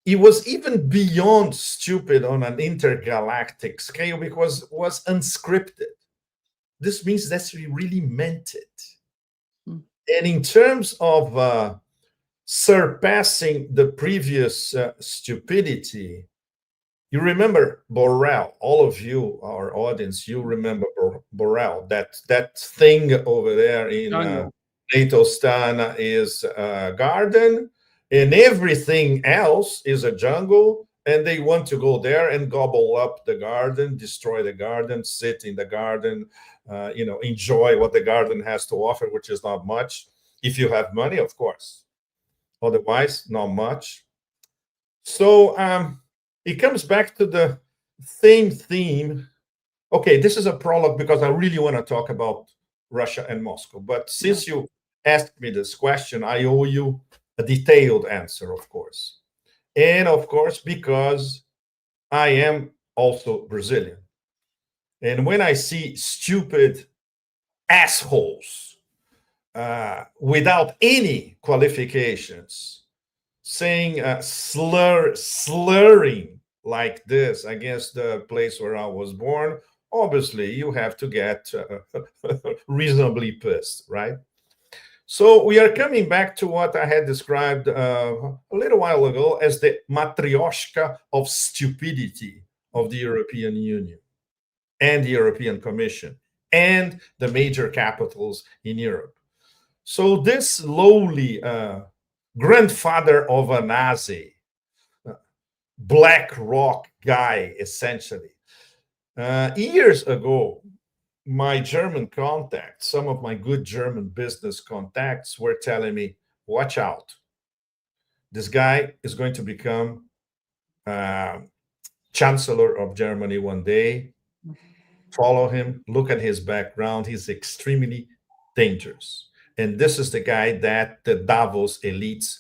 it was even beyond stupid on an intergalactic scale because it was unscripted. This means that he really meant it. And in terms of surpassing the previous stupidity, you remember Borrell, all of you, our audience, you remember Borrell, that thing over there in NATO Stan is a garden, and everything else is a jungle, and they want to go there and gobble up the garden, destroy the garden, sit in the garden, enjoy what the garden has to offer, which is not much. If you have money, of course. Otherwise, not much. So it comes back to the same theme. Okay, this is a prologue because I really want to talk about Russia and Moscow. But since you asked me this question, I owe you a detailed answer, of course. And of course, because I am also Brazilian. And when I see stupid assholes without any qualifications saying slurring like this against the place where I was born, obviously you have to get reasonably pissed, right? So we are coming back to what I had described a little while ago as the matryoshka of stupidity of the European Union and the European Commission and the major capitals in Europe. So this lowly grandfather of a Nazi, Black Rock guy, essentially. Years ago, my German contacts, some of my good German business contacts were telling me, watch out. This guy is going to become Chancellor of Germany one day. Follow him, look at his background. He's extremely dangerous. And this is the guy that the Davos elites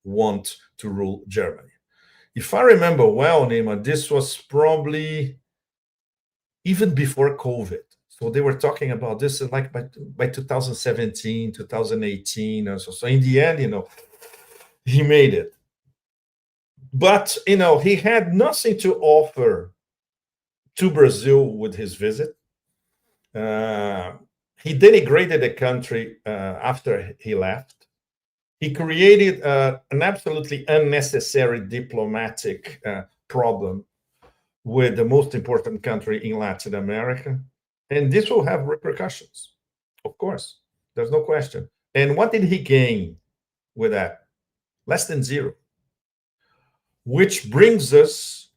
want to rule Germany. If I remember well, Nima, this was probably even before COVID. So they were talking about this like by 2017, 2018 or so. So in the end, he made it. But, he had nothing to offer to Brazil with his visit. He denigrated the country after he left. He created an absolutely unnecessary diplomatic problem with the most important country in Latin America. And this will have repercussions, of course. There's no question. And what did he gain with that? Less than zero. Which brings us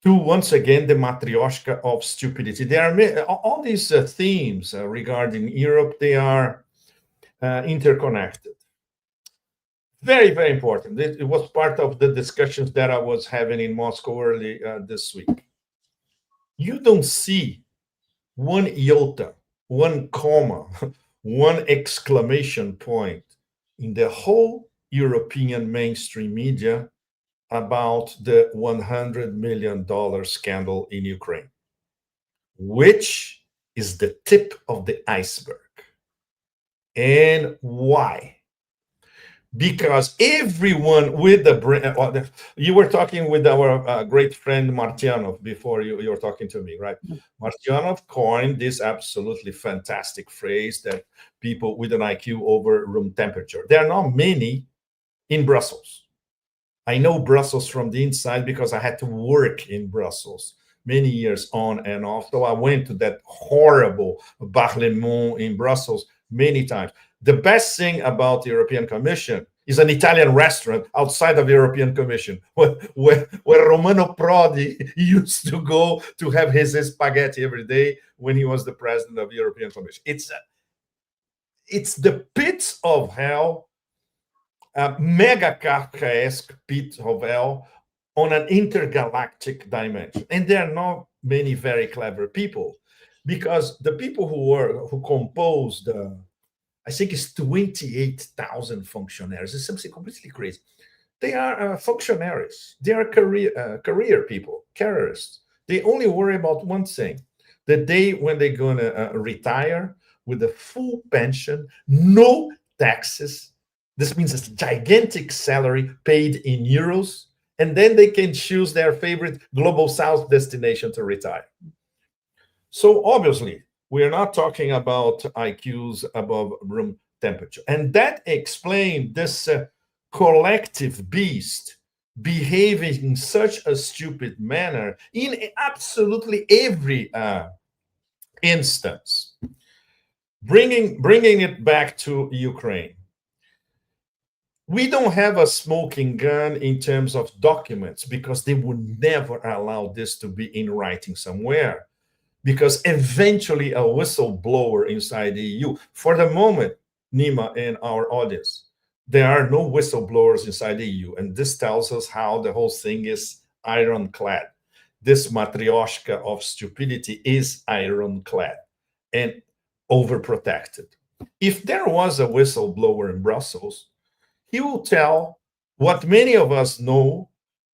to, once again, the matryoshka of stupidity. There are all these themes regarding Europe, they are interconnected. Very, very important. It was part of the discussions that I was having in Moscow early this week. You don't see one iota, one comma, one exclamation point in the whole European mainstream media about the $100 million scandal in Ukraine, which is the tip of the iceberg. And why? Because everyone with the brain, you were talking with our great friend Martyanov before you were talking to me, right? Martyanov coined this absolutely fantastic phrase that people with an IQ over room temperature. There are not many in Brussels. I know Brussels from the inside because I had to work in Brussels many years on and off. So I went to that horrible Parlement in Brussels many times. The best thing about the European Commission is an Italian restaurant outside of the European Commission where Romano Prodi used to go to have his spaghetti every day when he was the president of the European Commission. It's the pits of hell, a mega Kafkaesque pit of hell on an intergalactic dimension. And there are not many very clever people, because the people who composed I think it's 28,000 functionaries. It's something completely crazy. They are functionaries. They are career people, careerists. They only worry about one thing: the day when they're going to retire with a full pension, no taxes. This means a gigantic salary paid in euros, and then they can choose their favorite global south destination to retire. So obviously, we're not talking about IQs above room temperature. And that explains this collective beast behaving in such a stupid manner in absolutely every instance. Bringing it back to Ukraine. We don't have a smoking gun in terms of documents because they would never allow this to be in writing somewhere. Because eventually a whistleblower inside the EU, for the moment, Nima and our audience, there are no whistleblowers inside the EU. And this tells us how the whole thing is ironclad. This matryoshka of stupidity is ironclad and overprotected. If there was a whistleblower in Brussels, he will tell what many of us know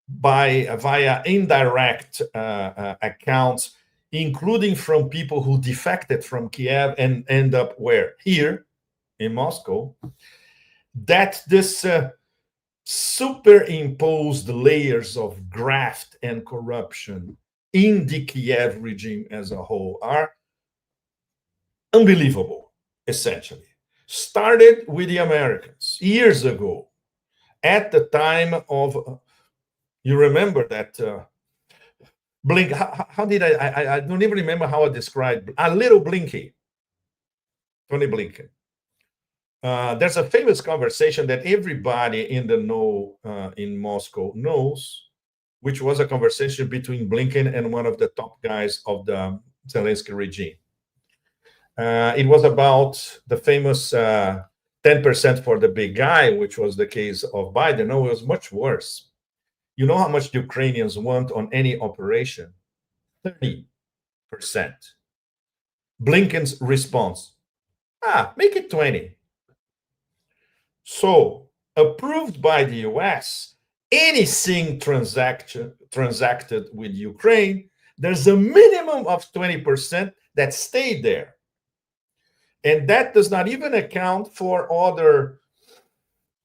via indirect accounts, including from people who defected from Kiev and end up where? Here in Moscow, that this superimposed layers of graft and corruption in the Kiev regime as a whole are unbelievable, essentially. Started with the Americans years ago, at the time of, you remember that Blink, how did I don't even remember how I described a little Blinky, Tony Blinken. There's a famous conversation that everybody in the know in Moscow knows, which was a conversation between Blinken and one of the top guys of the Zelensky regime. It was about the famous 10% for the big guy, which was the case of Biden. No, it was much worse. You know how much the Ukrainians want on any operation? 30%. Blinken's response, make it 20. So, approved by the US, anything transacted with Ukraine, there's a minimum of 20% that stayed there. And that does not even account for other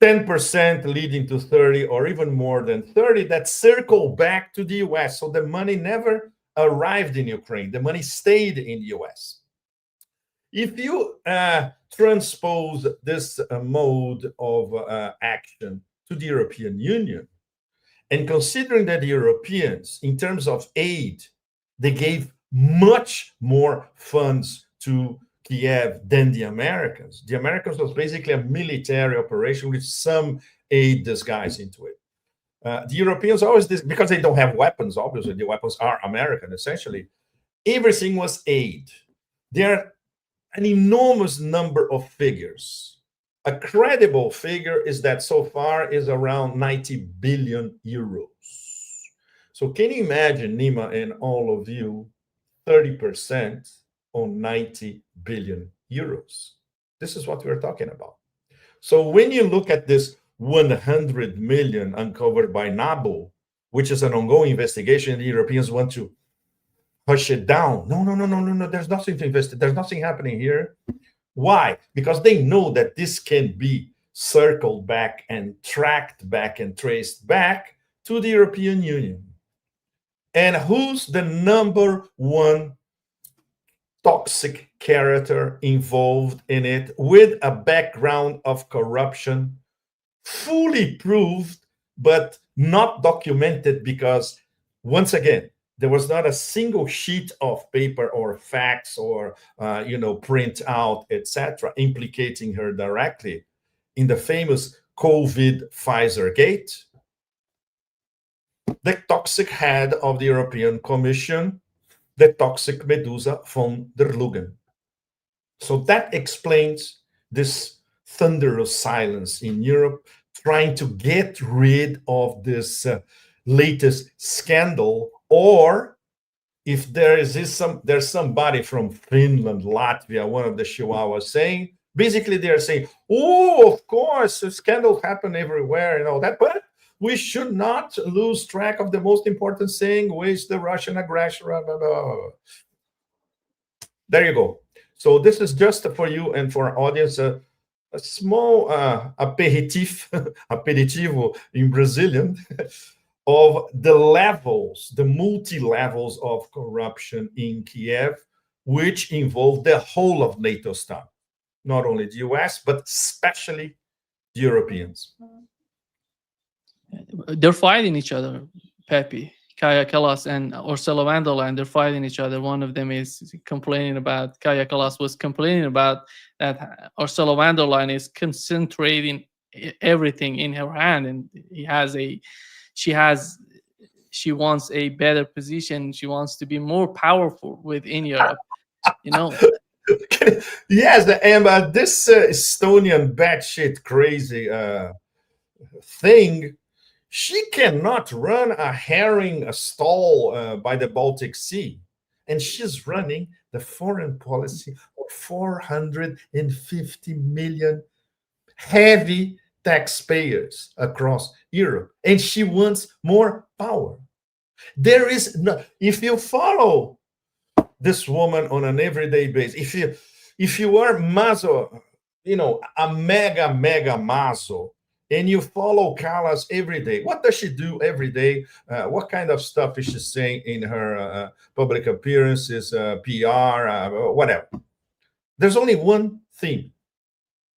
10% leading to 30 or even more than 30 that circle back to the US. So the money never arrived in Ukraine. The money stayed in the US. If you transpose this mode of action to the European Union, and considering that the Europeans, in terms of aid, they gave much more funds to Kiev than the Americans. The Americans was basically a military operation with some aid disguised into it. The Europeans always, because they don't have weapons, obviously, the weapons are American, essentially. Everything was aid. There are an enormous number of figures. A credible figure is that so far is around 90 billion euros. So can you imagine, Nima and all of you, 30% on 90 billion euros. This is what we're talking about. So when you look at this 100 million uncovered by NABU, which is an ongoing investigation, the Europeans want to push it down. No, there's nothing to investigate. There's nothing happening here. Why? Because they know that this can be circled back and tracked back and traced back to the European Union. And who's the number one toxic character involved in it with a background of corruption, fully proved, but not documented because, once again, there was not a single sheet of paper or facts or, print out, etc., implicating her directly in the famous COVID Pfizer gate. The toxic head of the European Commission, the toxic Medusa von der Leyen. So that explains this thunderous silence in Europe, trying to get rid of this latest scandal. Or if there's somebody from Finland, Latvia, one of the Chihuahuas saying, basically they're saying, oh, of course, scandals happen everywhere and all that, but we should not lose track of the most important thing, which is the Russian aggression. Blah, blah, blah. There you go. So this is just for you and for our audience, a small aperitivo in Brazilian, of the levels, the multi-levels of corruption in Kiev, which involve the whole of NATO staff, not only the US, but especially the Europeans. They're fighting each other, Pepe. Kaya Kallas and Ursula von der Leyen, they're fighting each other. One of them is complaining about, Kaya Kallas was complaining about that Ursula von der Leyen is concentrating everything in her hand, and she wants a better position. She wants to be more powerful within Europe. You know. Yes, and this Estonian batshit crazy thing, she cannot run a herring stall by the Baltic Sea, and she's running the foreign policy of 450 million heavy taxpayers across Europe, and she wants more power. There is no, if you follow this woman on an everyday basis, if you are mazo, a mega mazo, and you follow Callas every day, what does she do every day? What kind of stuff is she saying in her public appearances, PR, whatever? There's only one theme: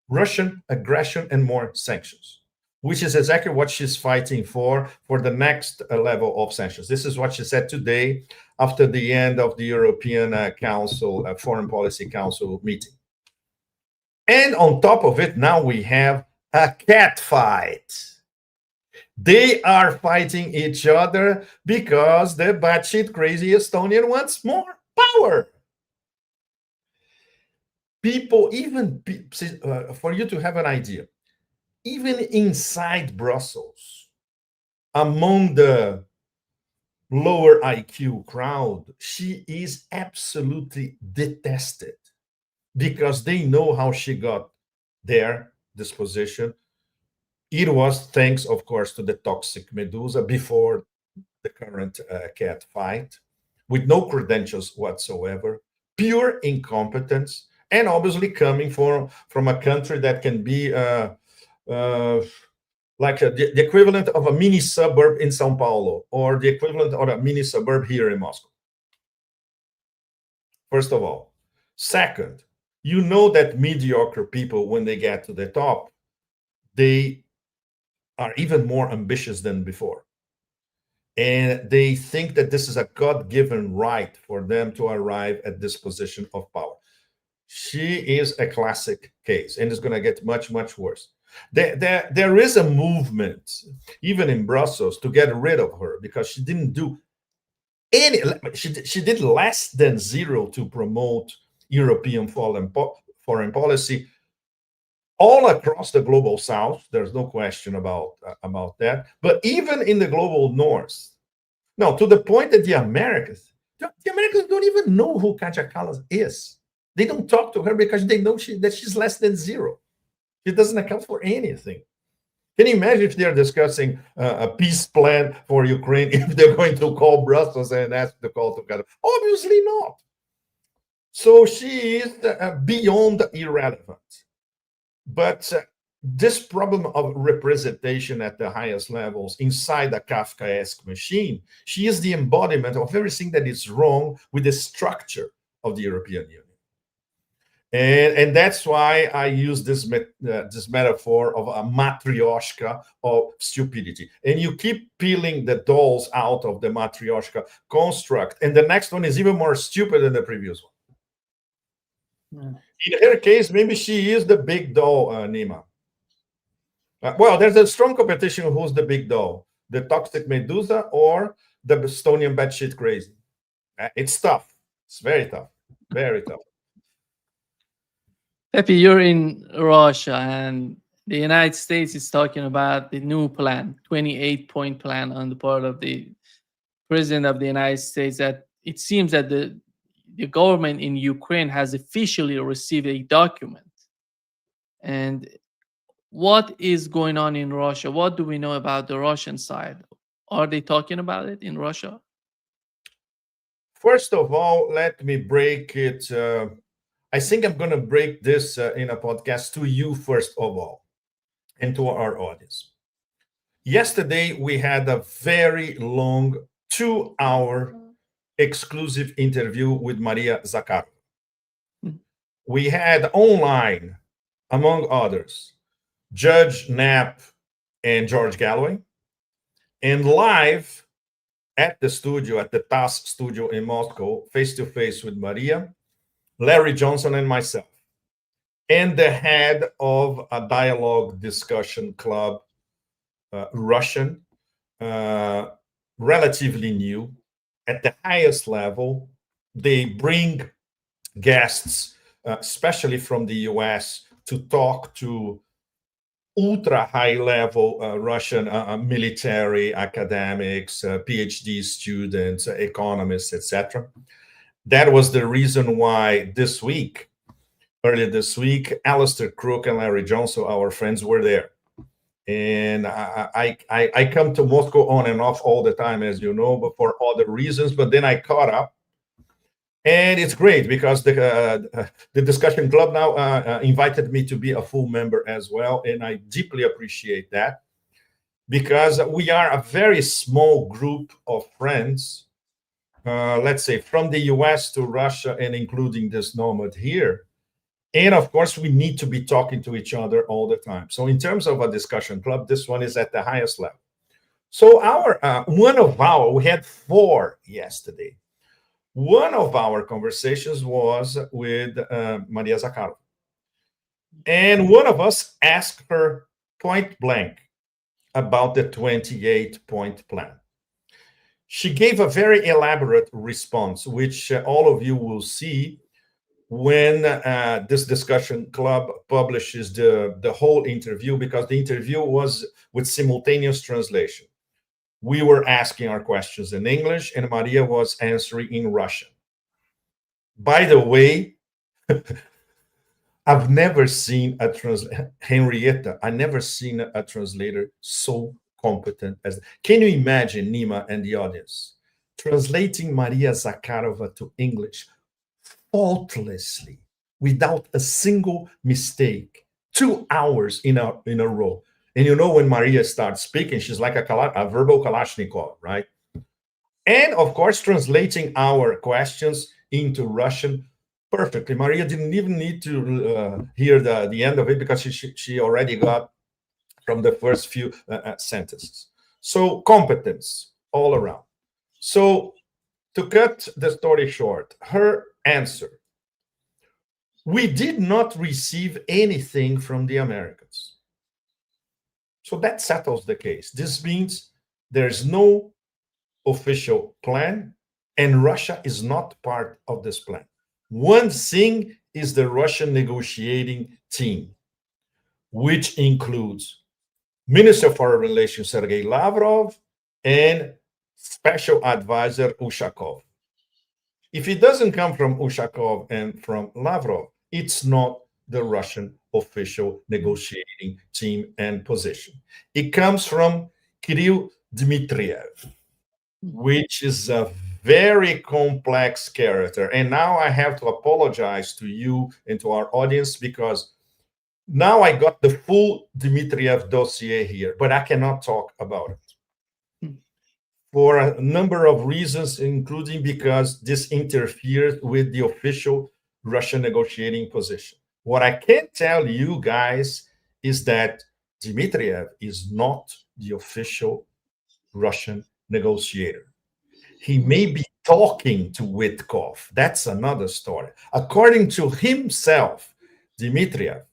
Russian aggression and more sanctions, which is exactly what she's fighting for the next level of sanctions. This is what she said today after the end of the European Council, Foreign Policy Council meeting. And on top of it, now we have a cat fight. They are fighting each other because the batshit crazy Estonian wants more power. People, even for you to have an idea, even inside Brussels, among the lower IQ crowd, she is absolutely detested because they know how she got there, this position. It was thanks, of course, to the toxic Medusa before the current cat fight, with no credentials whatsoever, pure incompetence, and obviously coming from a country that can be like the equivalent of a mini suburb in Sao Paulo, or the equivalent of a mini suburb here in Moscow. First of all. Second, you know that mediocre people, when they get to the top, they are even more ambitious than before. And they think that this is a God-given right for them to arrive at this position of power. She is a classic case, and it's going to get much, much worse. There is a movement, even in Brussels, to get rid of her because she didn't do any. She did less than zero to promote European foreign policy all across the global south. There's no question about that. But even in the global north, no, to the point that the Americans don't even know who Kaja Kallas is. They don't talk to her because they know that she's less than zero. She doesn't account for anything. Can you imagine if they're discussing a peace plan for Ukraine, if they're going to call Brussels and ask the call together? Obviously not. So she is beyond irrelevant. But this problem of representation at the highest levels inside a Kafkaesque machine, she is the embodiment of everything that is wrong with the structure of the European Union. And that's why I use this metaphor of a matryoshka of stupidity. And you keep peeling the dolls out of the matryoshka construct, and the next one is even more stupid than the previous one. Yeah. In her case, maybe she is the big doll, Nima. Well, there's a strong competition. Who's the big doll? The toxic Medusa or the Estonian batshit crazy? It's tough. It's very tough. Very tough. Pepe, you're in Russia, and the United States is talking about the new plan, 28-point plan on the part of the President of the United States, that it seems that the government in Ukraine has officially received a document. And what is going on in Russia? What do we know about the Russian side? Are they talking about it in Russia? First of all, let me break it. I think I'm going to break this in a podcast to you, first of all, and to our audience. Yesterday, we had a very long 2-hour exclusive interview with Maria Zakharova. We had online, among others, Judge Knapp and George Galloway, and live at the studio, at the TASS studio in Moscow, face-to-face with Maria, Larry Johnson, and myself, and the head of a dialogue discussion club, Russian, relatively new, at the highest level. They bring guests, especially from the US, to talk to ultra high level Russian military academics, PhD students, economists, etc. That was the reason why earlier this week, Alistair Crook and Larry Johnson, our friends, were there. And I come to Moscow on and off all the time, as you know, but for other reasons. But then I caught up. And it's great because the discussion club now invited me to be a full member as well. And I deeply appreciate that, because we are a very small group of friends, let's say from the US to Russia and including this nomad here. And of course, we need to be talking to each other all the time. So in terms of a discussion club, this one is at the highest level. So we had 4 yesterday. One of our conversations was with Maria Zakharova. And one of us asked her point blank about the 28-point plan. She gave a very elaborate response, which all of you will see when this discussion club publishes the whole interview, because the interview was with simultaneous translation. We were asking our questions in English, and Maria was answering in Russian. By the way, I've never seen Henrietta, I've never seen a translator so competent as. Can you imagine, Nima and the audience, translating Maria Zakharova to English faultlessly, without a single mistake, 2 hours in a row? And you know, when Maria starts speaking, she's like a verbal Kalashnikov, right? And of course, translating our questions into Russian perfectly. Maria didn't even need to hear the end of it, because she already got from the first few sentences. So competence all around. So to cut the story short, her answer: we did not receive anything from the Americans. So that settles the case. This means there's no official plan, and Russia is not part of this plan. One thing is the Russian negotiating team, which includes Minister of Foreign Relations Sergei Lavrov and Special Advisor Ushakov. If it doesn't come from Ushakov and from Lavrov, it's not the Russian official negotiating team and position. It comes from Kirill Dmitriev, which is a very complex character. And now I have to apologize to you and to our audience, because now I got the full Dmitriev dossier here, but I cannot talk about it for a number of reasons, including because this interferes with the official Russian negotiating position. What I can tell you guys is that Dmitriev is not the official Russian negotiator. He may be talking to Witkov. That's another story. According to himself, Dmitriev,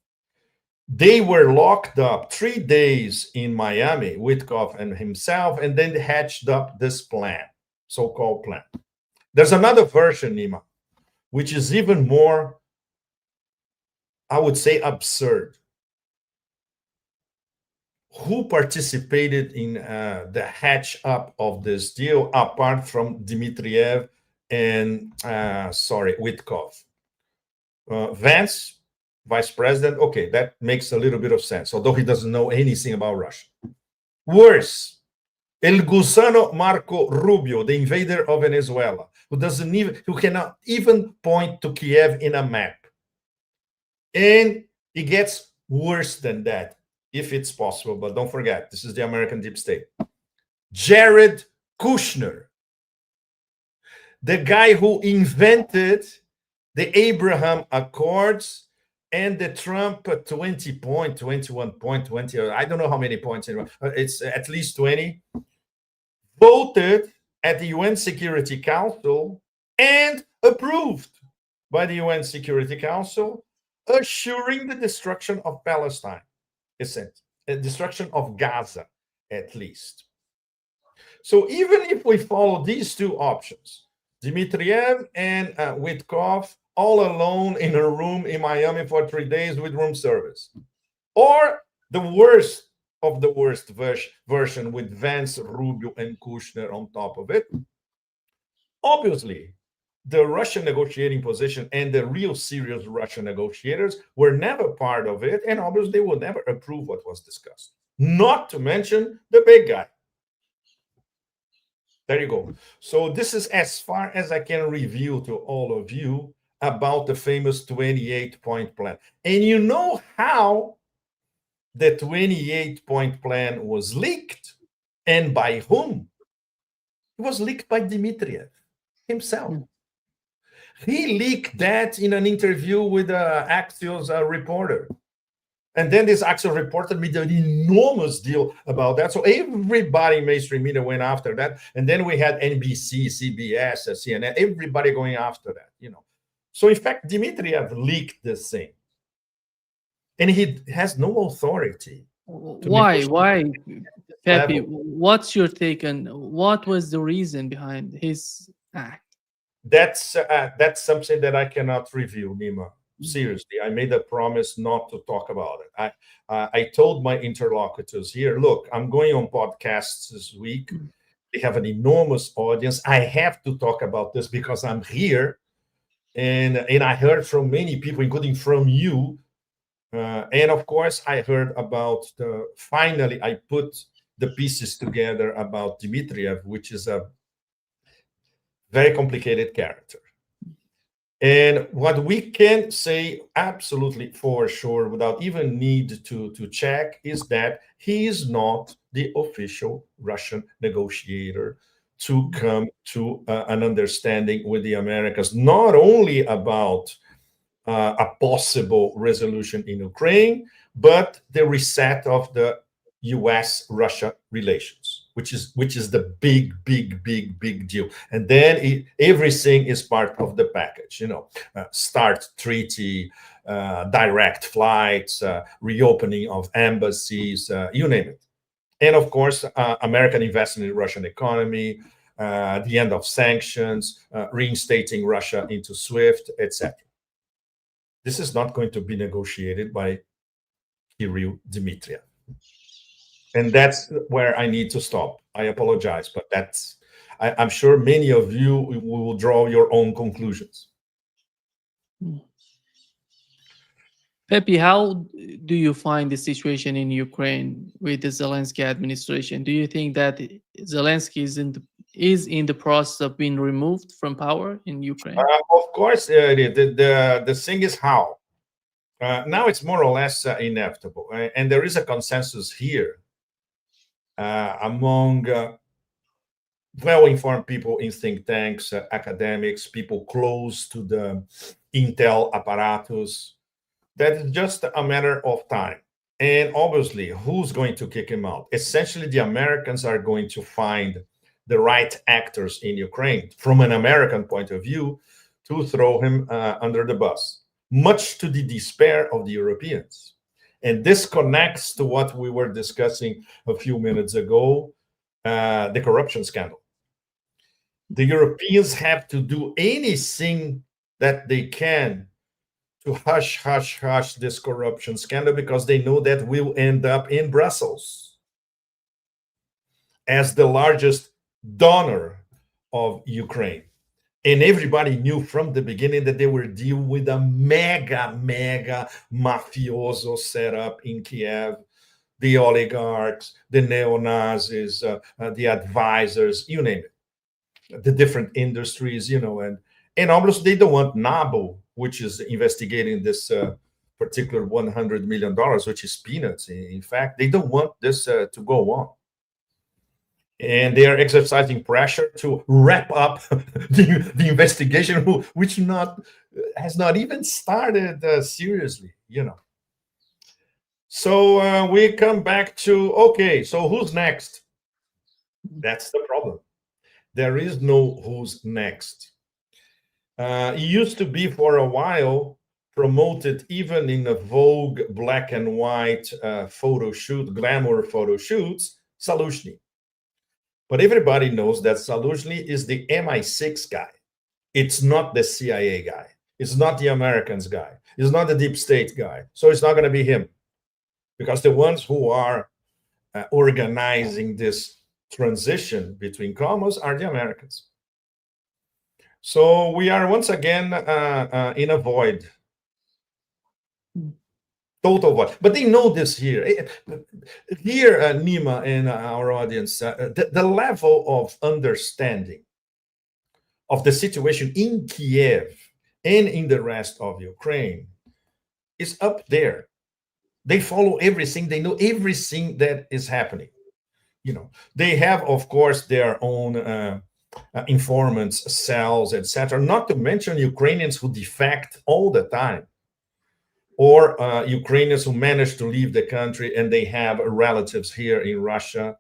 they were locked up 3 days in Miami, Witkov and himself, and then they hatched up this plan, so-called plan. There's another version, Nima, which is even more, I would say, absurd. Who participated in the hatch up of this deal apart from Dmitriev and Witkov? Vance, vice president. Okay, that makes a little bit of sense, although he doesn't know anything about Russia. Worse, El Gusano Marco Rubio, the invader of Venezuela, who cannot even point to Kiev in a map. And it gets worse than that, if it's possible. But don't forget, this is the American deep state. Jared Kushner, the guy who invented the Abraham Accords and the Trump 20 point, 21 point, 20, I don't know how many points, it's at least 20, voted at the UN Security Council and approved by the UN Security Council, assuring the destruction of Palestine, destruction of Gaza, at least. So even if we follow these two options, Dmitriev and Witkoff all alone in a room in Miami for 3 days with room service, or the worst of the worst version with Vance, Rubio, and Kushner on top of it, obviously, the Russian negotiating position and the real serious Russian negotiators were never part of it, and obviously they will never approve what was discussed. Not to mention the big guy. There you go. So this is as far as I can reveal to all of you about the famous 28-point plan. And you know how the 28-point plan was leaked and by whom? It was leaked by Dmitriev himself. He leaked that in an interview with Axios reporter. And then this Axios reporter made an enormous deal about that. So everybody in mainstream media went after that. And then we had NBC, CBS, CNN, everybody going after that, So in fact, Dmitriev leaked this thing. And he has no authority. Why, Pepe? What's your take on what was the reason behind his act? That's something that I cannot reveal, Nima. Seriously, I made a promise not to talk about it. I told my interlocutors here, look, I'm going on podcasts this week. They have an enormous audience. I have to talk about this because I'm here. And I heard from many people, including from you. And of course, I heard about finally, I put the pieces together about Dmitriev, which is a very complicated character. And what we can say absolutely for sure, without even need to check, is that he is not the official Russian negotiator to come to an understanding with the Americans, not only about a possible resolution in Ukraine, but the reset of the U.S.-Russia relations, which is the big deal. And then everything is part of the package, START treaty, direct flights, reopening of embassies, you name it. And of course, American investment in the Russian economy, the end of sanctions, reinstating Russia into SWIFT, etc. This is not going to be negotiated by Kirill Dmitriev. And that's where I need to stop. I apologize, but I'm sure many of you will draw your own conclusions. Pepe, how do you find the situation in Ukraine with the Zelensky administration? Do you think that Zelensky is in the process of being removed from power in Ukraine? Of course, the thing is how. Now it's more or less inevitable. And there is a consensus here among well-informed people in think tanks, academics, people close to the intel apparatus, that it's just a matter of time. And obviously, who's going to kick him out? Essentially, the Americans are going to find the right actors in Ukraine, from an American point of view, to throw him under the bus, much to the despair of the Europeans. And this connects to what we were discussing a few minutes ago, the corruption scandal. The Europeans have to do anything that they can to hush this corruption scandal, because they know that will end up in Brussels as the largest donor of Ukraine. And everybody knew from the beginning that they were dealing with a mega mafioso setup in Kiev the oligarchs, the neo-Nazis, the advisors, you name it, the different industries, and obviously they don't want NABU, which is investigating this particular $100 million, which is peanuts. In fact, they don't want this to go on. And they are exercising pressure to wrap up the investigation, which has not even started seriously, So we come back to, okay, so who's next? That's the problem. There is no who's next. It used to be for a while promoted even in the Vogue black and white photo shoot, glamour photo shoots, Zaluzhny. But everybody knows that Zaluzhny is the MI6 guy. It's not the CIA guy. It's not the Americans guy. It's not the deep state guy. So it's not going to be him. Because the ones who are organizing this transition between commas are the Americans. So we are once again in a void. Total void. But they know this here. Here, Nima and our audience, the level of understanding of the situation in Kiev and in the rest of Ukraine is up there. They follow everything. They know everything that is happening. They have, of course, their own informants, cells, etc. Not to mention Ukrainians who defect all the time, or Ukrainians who manage to leave the country and they have relatives here in Russia.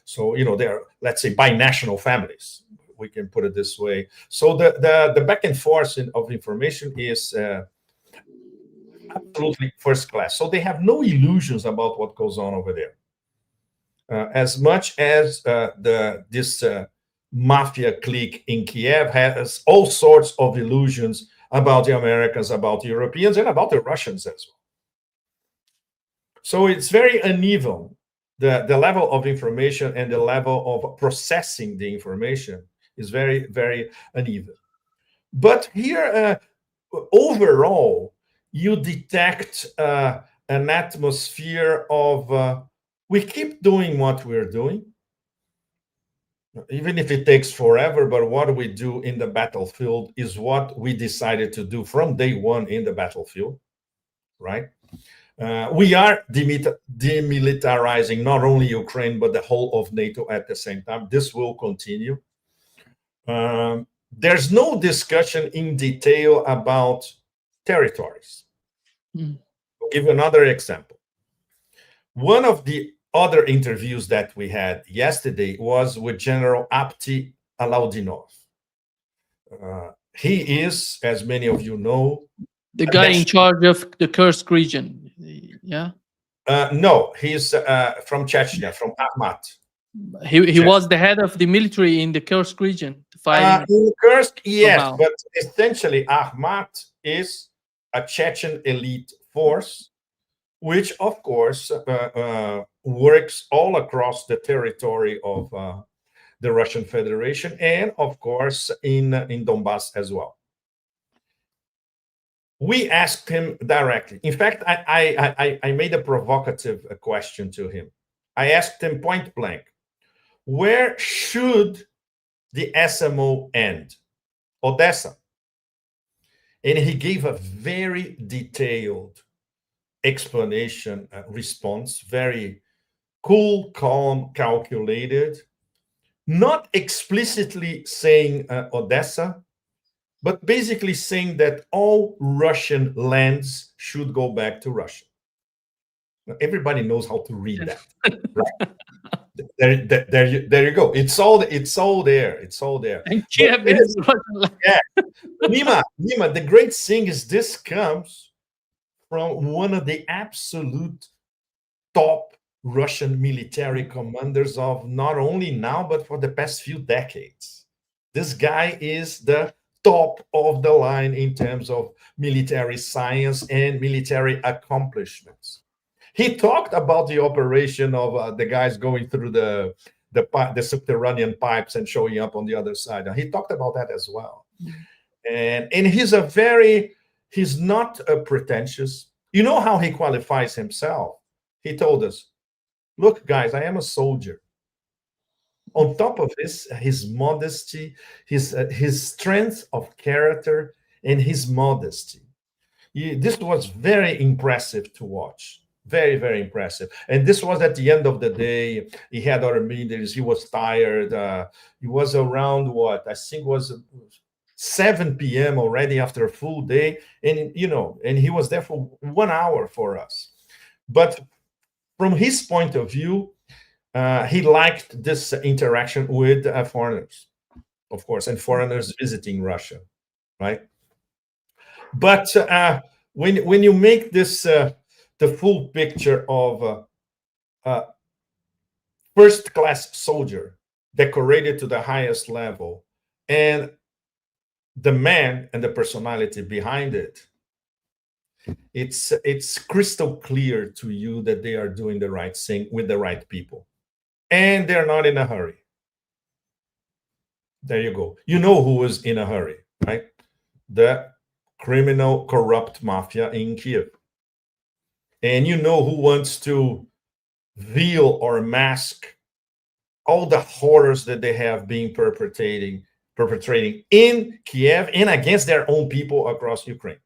So, they're, let's say, binational families. We can put it this way. So the back and forth of information is absolutely first class. So they have no illusions about what goes on over there. As much as this mafia clique in Kiev has all sorts of illusions about the Americans, about the Europeans, and about the Russians as well. So it's very uneven. The level of information and the level of processing the information is very, very uneven. But here, overall, you detect an atmosphere of we keep doing what we're doing, even if it takes forever, but what we do in the battlefield is what we decided to do from day one in the battlefield, right? We are demilitarizing not only Ukraine, but the whole of NATO at the same time. This will continue. There's no discussion in detail about territories. I'll give you another example. One of the other interviews that we had yesterday was with General Apti Alaudinov. He is, as many of you know, the guy in charge of the Kursk region. Yeah. No, he's from Chechnya, from Akhmat. He was the head of the military in the Kursk region. In Kursk, yes, but essentially Akhmat is a Chechen elite force, which of course works all across the territory of the Russian Federation and of course in Donbass as well. We asked him directly. In fact, I made a provocative question to him. I asked him point blank, where should the SMO end? Odessa. And he gave a very detailed explanation, response, very cool, calm, calculated, not explicitly saying Odessa, but basically saying that all Russian lands should go back to Russia. Now, everybody knows how to read that, right? There you go. It's all there. It's all there. And Kiev is yeah. Nima, the great thing is this comes from one of the absolute top Russian military commanders of not only now, but for the past few decades. This guy is the top of the line in terms of military science and military accomplishments. He talked about the operation of the guys going through the subterranean pipes and showing up on the other side. He talked about that as well. And he's not pretentious. You know how he qualifies himself? He told us, Look, guys, I am a soldier. On top of his modesty, his strength of character, and his modesty. This was very impressive to watch. Very, very impressive. And this was at the end of the day. He had other meetings. He was tired. He was around what I think was 7 p.m. already after a full day. And, and he was there for 1 hour for us. But from his point of view, he liked this interaction with foreigners, of course, and foreigners visiting Russia, right? But when you make this the full picture of a first-class soldier decorated to the highest level, and the man and the personality behind it, it's crystal clear to you that they are doing the right thing with the right people, and they're not in a hurry. There you go. You know who is in a hurry, right? The criminal, corrupt mafia in Kiev. And you know who wants to veil or mask all the horrors that they have been perpetrating in Kiev and against their own people across Ukraine.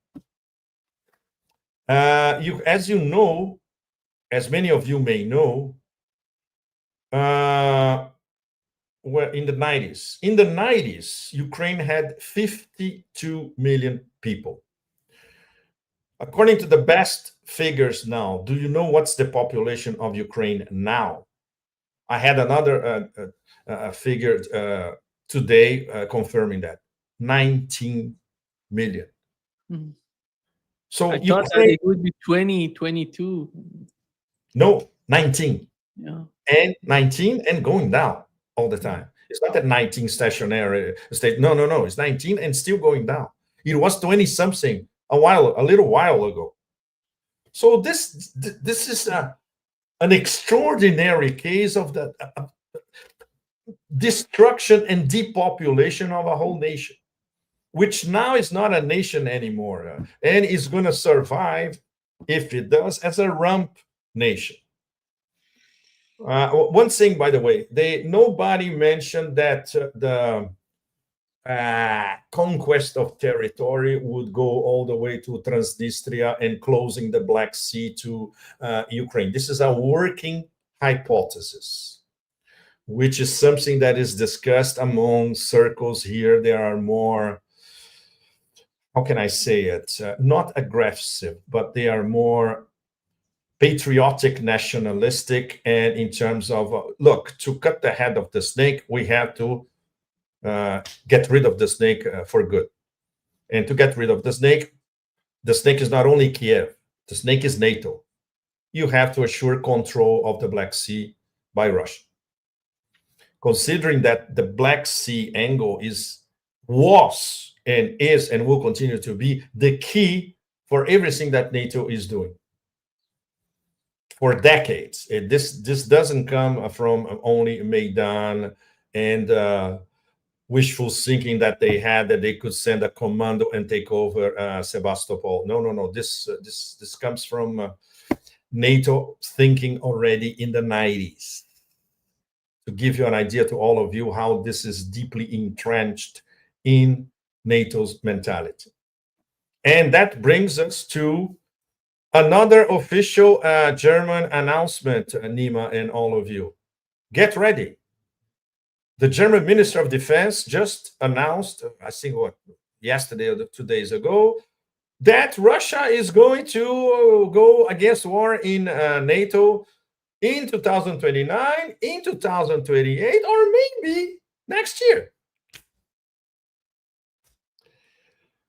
As you know, as many of you may know, were in the 90s. In the 90s, Ukraine had 52 million people. According to the best figures now, do you know what's the population of Ukraine now? I had another figure today confirming that. 19 million. Mm-hmm. So I thought that it would be 20, 22. No, 19. Yeah. And 19 and going down all the time. It's not that 19 stationary state. No. It's 19 and still going down. It was 20 something a little while ago. So this is an extraordinary case of the destruction and depopulation of a whole nation, which now is not a nation anymore, and is going to survive, if it does, as a rump nation. One thing, by the way, nobody mentioned that the conquest of territory would go all the way to Transnistria and closing the Black Sea to Ukraine. This is a working hypothesis, which is something that is discussed among circles here. There are more, how can I say it? Not aggressive, but they are more patriotic, nationalistic, and in terms of, look, to cut the head of the snake, we have to get rid of the snake for good. And to get rid of the snake is not only Kiev, the snake is NATO. You have to assure control of the Black Sea by Russia. Considering that the Black Sea angle was and is and will continue to be the key for everything that NATO is doing for decades. This doesn't come from only Maidan and wishful thinking that they had, that they could send a commando and take over Sebastopol. No. This comes from NATO thinking already in the 90s. To give you an idea, to all of you, how this is deeply entrenched in NATO's mentality. And that brings us to another official German announcement, Nima and all of you. Get ready. The German Minister of Defense just announced, I think, yesterday or 2 days ago, that Russia is going to go against war in NATO in 2029, in 2028, or maybe next year.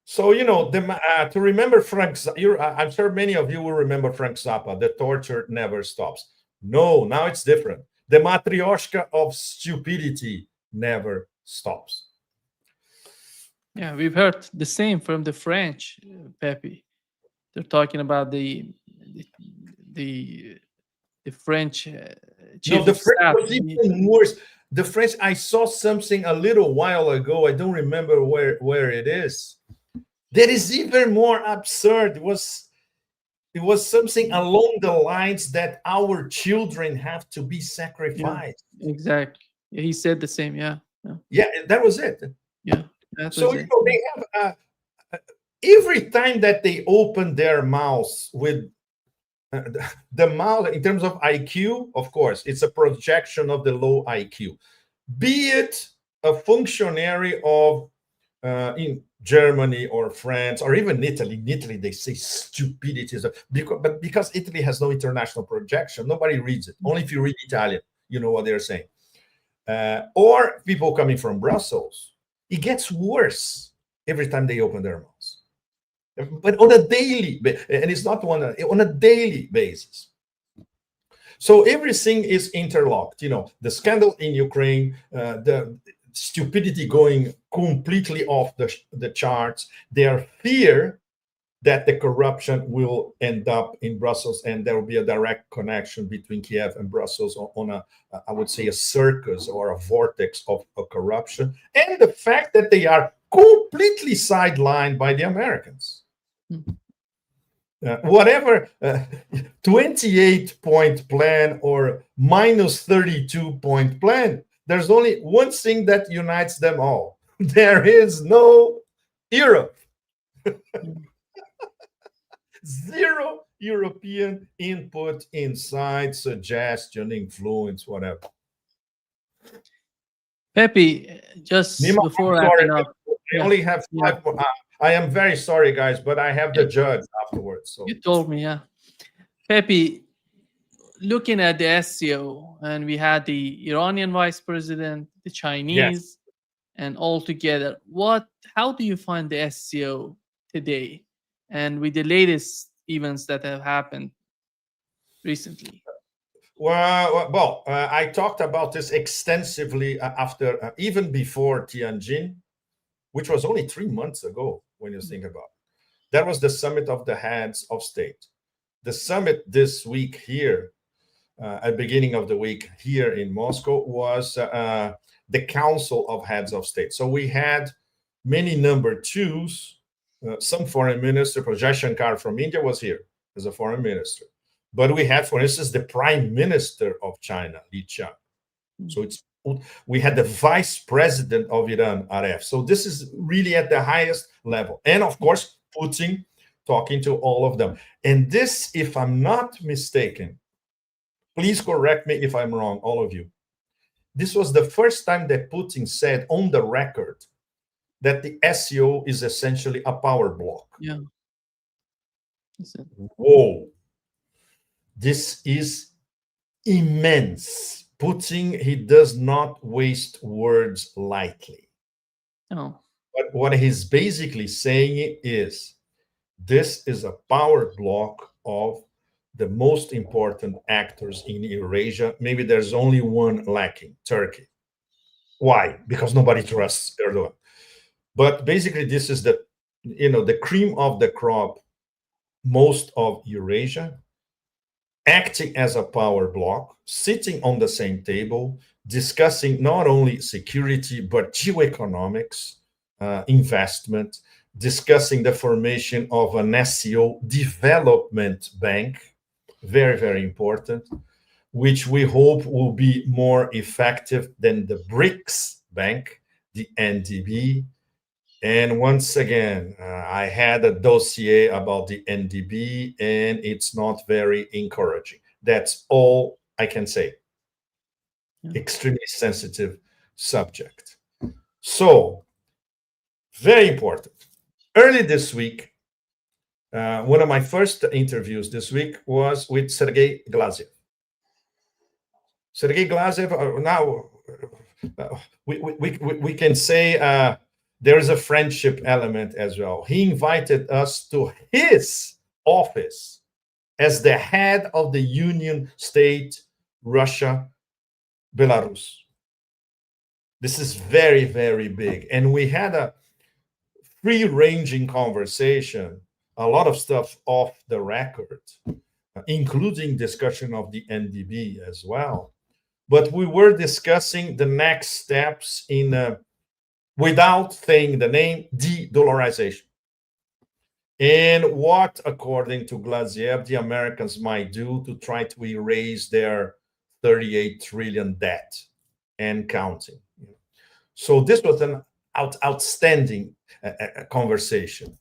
So, to remember Frank, I'm sure many of you will remember Frank Zappa, the torture never stops. No, now it's different. The matryoshka of stupidity never stops. Yeah, we've heard the same from the French, Pepe. They're talking about the French chief the of French staff. was even worse. The French, I saw something a little while ago. I don't remember where it is. That is even more absurd. It It was something along the lines that our children have to be sacrificed. Exactly. Yeah, he said the same. Yeah. Yeah, that was it. Yeah. That So, was you it. know, they have every time that they open their mouths with the mouth in terms of IQ, of course, it's a projection of the low IQ. Be it a functionary of in Germany or France or even Italy. In Italy, they say stupidity, but because Italy has no international projection, nobody reads it. Only if you read Italian, you know what they're saying. Or people coming from Brussels. It gets worse every time they open their mouths. But on a daily, and it's not on a daily basis. So everything is interlocked. You know, the scandal in Ukraine, the stupidity going completely off the charts, their fear that the corruption will end up in Brussels and there will be a direct connection between Kiev and Brussels on a, I would say, a circus or a vortex of corruption, and the fact that they are completely sidelined by the Americans. Whatever 28-point plan or minus 32-point plan, there's only one thing that unites them all. There is no Europe. Zero European input, insight, suggestion, influence, whatever. Pepe, just Nima, before I'm wrapping sorry, up. I only have 5 more. I am very sorry, guys, but I have the judge afterwards. So You told me, yeah. Pepe, looking at the SCO, and we had the Iranian vice president, the Chinese, and all together. How do you find the SCO today, and with the latest events that have happened recently? Well, I talked about this extensively after, even before Tianjin, which was only 3 months ago when you think about it. That was the summit of the heads of state. The summit this week here, at the beginning of the week here in Moscow, was the Council of Heads of State. So we had many number twos, some foreign minister. Jai Shankar from India was here as a foreign minister. But we had, for instance, the Prime Minister of China, Li Qiang. So we had the Vice President of Iran, Aref. So this is really at the highest level. And of course, Putin talking to all of them. And this, if I'm not mistaken, please correct me if I'm wrong, all of you. This was the first time that Putin said on the record that the SCO is essentially a power block. Yeah. Whoa. This is immense. Putin, he does not waste words lightly. No. But what he's basically saying is, this is a power block of the most important actors in Eurasia. Maybe there's only one lacking, Turkey. Why? Because nobody trusts Erdogan. But basically, this is the cream of the crop, most of Eurasia, acting as a power block, sitting on the same table, discussing not only security, but geoeconomics, investment, discussing the formation of an SCO development bank, very, very important, which we hope will be more effective than the BRICS bank, the NDB. And once again, I had a dossier about the NDB, and it's not very encouraging. That's all I can say. Extremely sensitive subject. So, very important. Early this week, one of my first interviews this week was with Sergei Glaziev. Sergei Glaziev, now we can say there is a friendship element as well. He invited us to his office as the head of the Union State, Russia, Belarus. This is very, very big. And we had a free-ranging conversation, a lot of stuff off the record, including discussion of the NDB as well. But we were discussing the next steps in, without saying the name, de-dollarization. And what, according to Glaziev, the Americans might do to try to erase their 38 trillion debt and counting. So this was an outstanding conversation.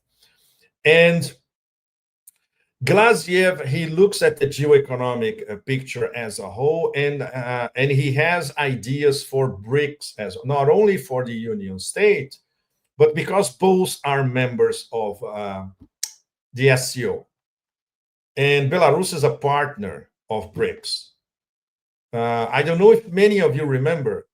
And Glaziev, he looks at the geoeconomic picture as a whole, and he has ideas for BRICS, as not only for the Union State, but because both are members of the SCO. And Belarus is a partner of BRICS. I don't know if many of you remember,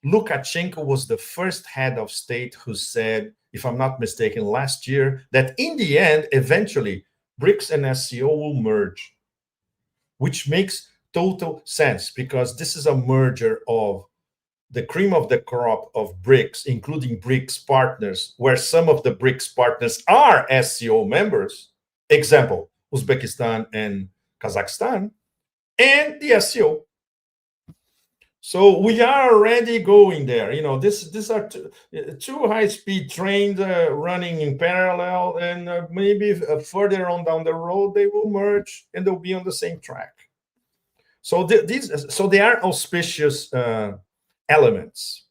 Lukashenko was the first head of state who said, if I'm not mistaken, last year, that in the end, eventually, BRICS and SCO will merge, which makes total sense because this is a merger of the cream of the crop of BRICS, including BRICS partners, where some of the BRICS partners are SCO members, example, Uzbekistan and Kazakhstan, and the SCO. So we are already going there. You know, these are two high-speed trains running in parallel, and maybe further on down the road they will merge and they'll be on the same track. So they are auspicious elements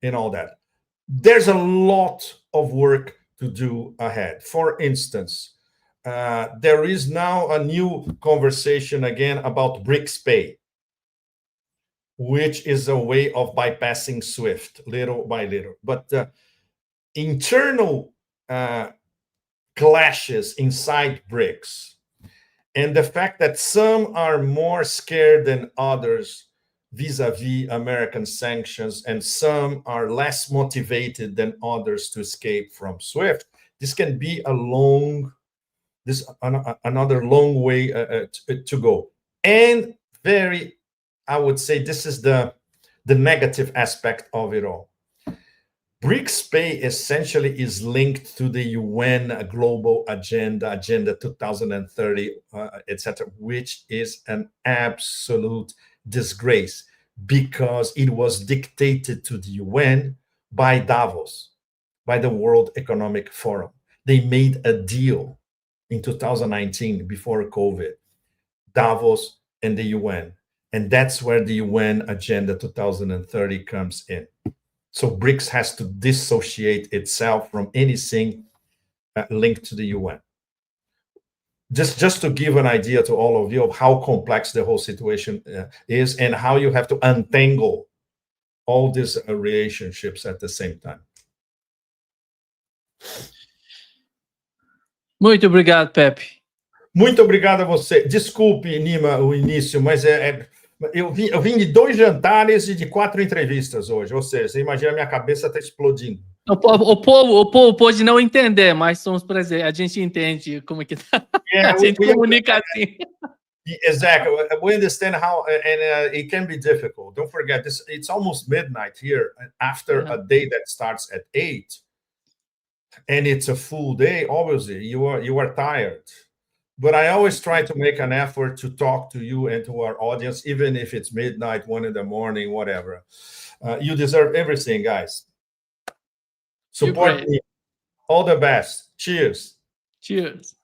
in all that. There's a lot of work to do ahead. For instance, there is now a new conversation again about BRICS Pay, which is a way of bypassing SWIFT little by little. But internal clashes inside BRICS and the fact that some are more scared than others vis-a-vis American sanctions and some are less motivated than others to escape from SWIFT, this can be another long way to go. And I would say this is the negative aspect of it all. BRICS Pay essentially is linked to the UN Global Agenda 2030, etc., which is an absolute disgrace because it was dictated to the UN by Davos, by the World Economic Forum. They made a deal in 2019 before COVID, Davos and the UN. And that's where the UN Agenda 2030 comes in. So BRICS has to dissociate itself from anything linked to the UN. Just to give an idea to all of you of how complex the whole situation is and how you have to untangle all these relationships at the same time. Muito obrigado, Pepe. Muito obrigado a você. Desculpe, Nima, o início, mas eu vim de 2 jantares e de 4 entrevistas hoje. Ou seja, você imagina a minha cabeça está explodindo. O povo pode não entender, mas somos presentes. A gente entende como é que tá. A gente comunica assim. Exactly. We understand how, and it can be difficult. Don't forget, it's almost midnight here after a day that starts at 8. And it's a full day. Obviously, you are tired. But I always try to make an effort to talk to you and to our audience, even if it's midnight, 1 in the morning, whatever. You deserve everything, guys. Support me. All the best. Cheers. Cheers.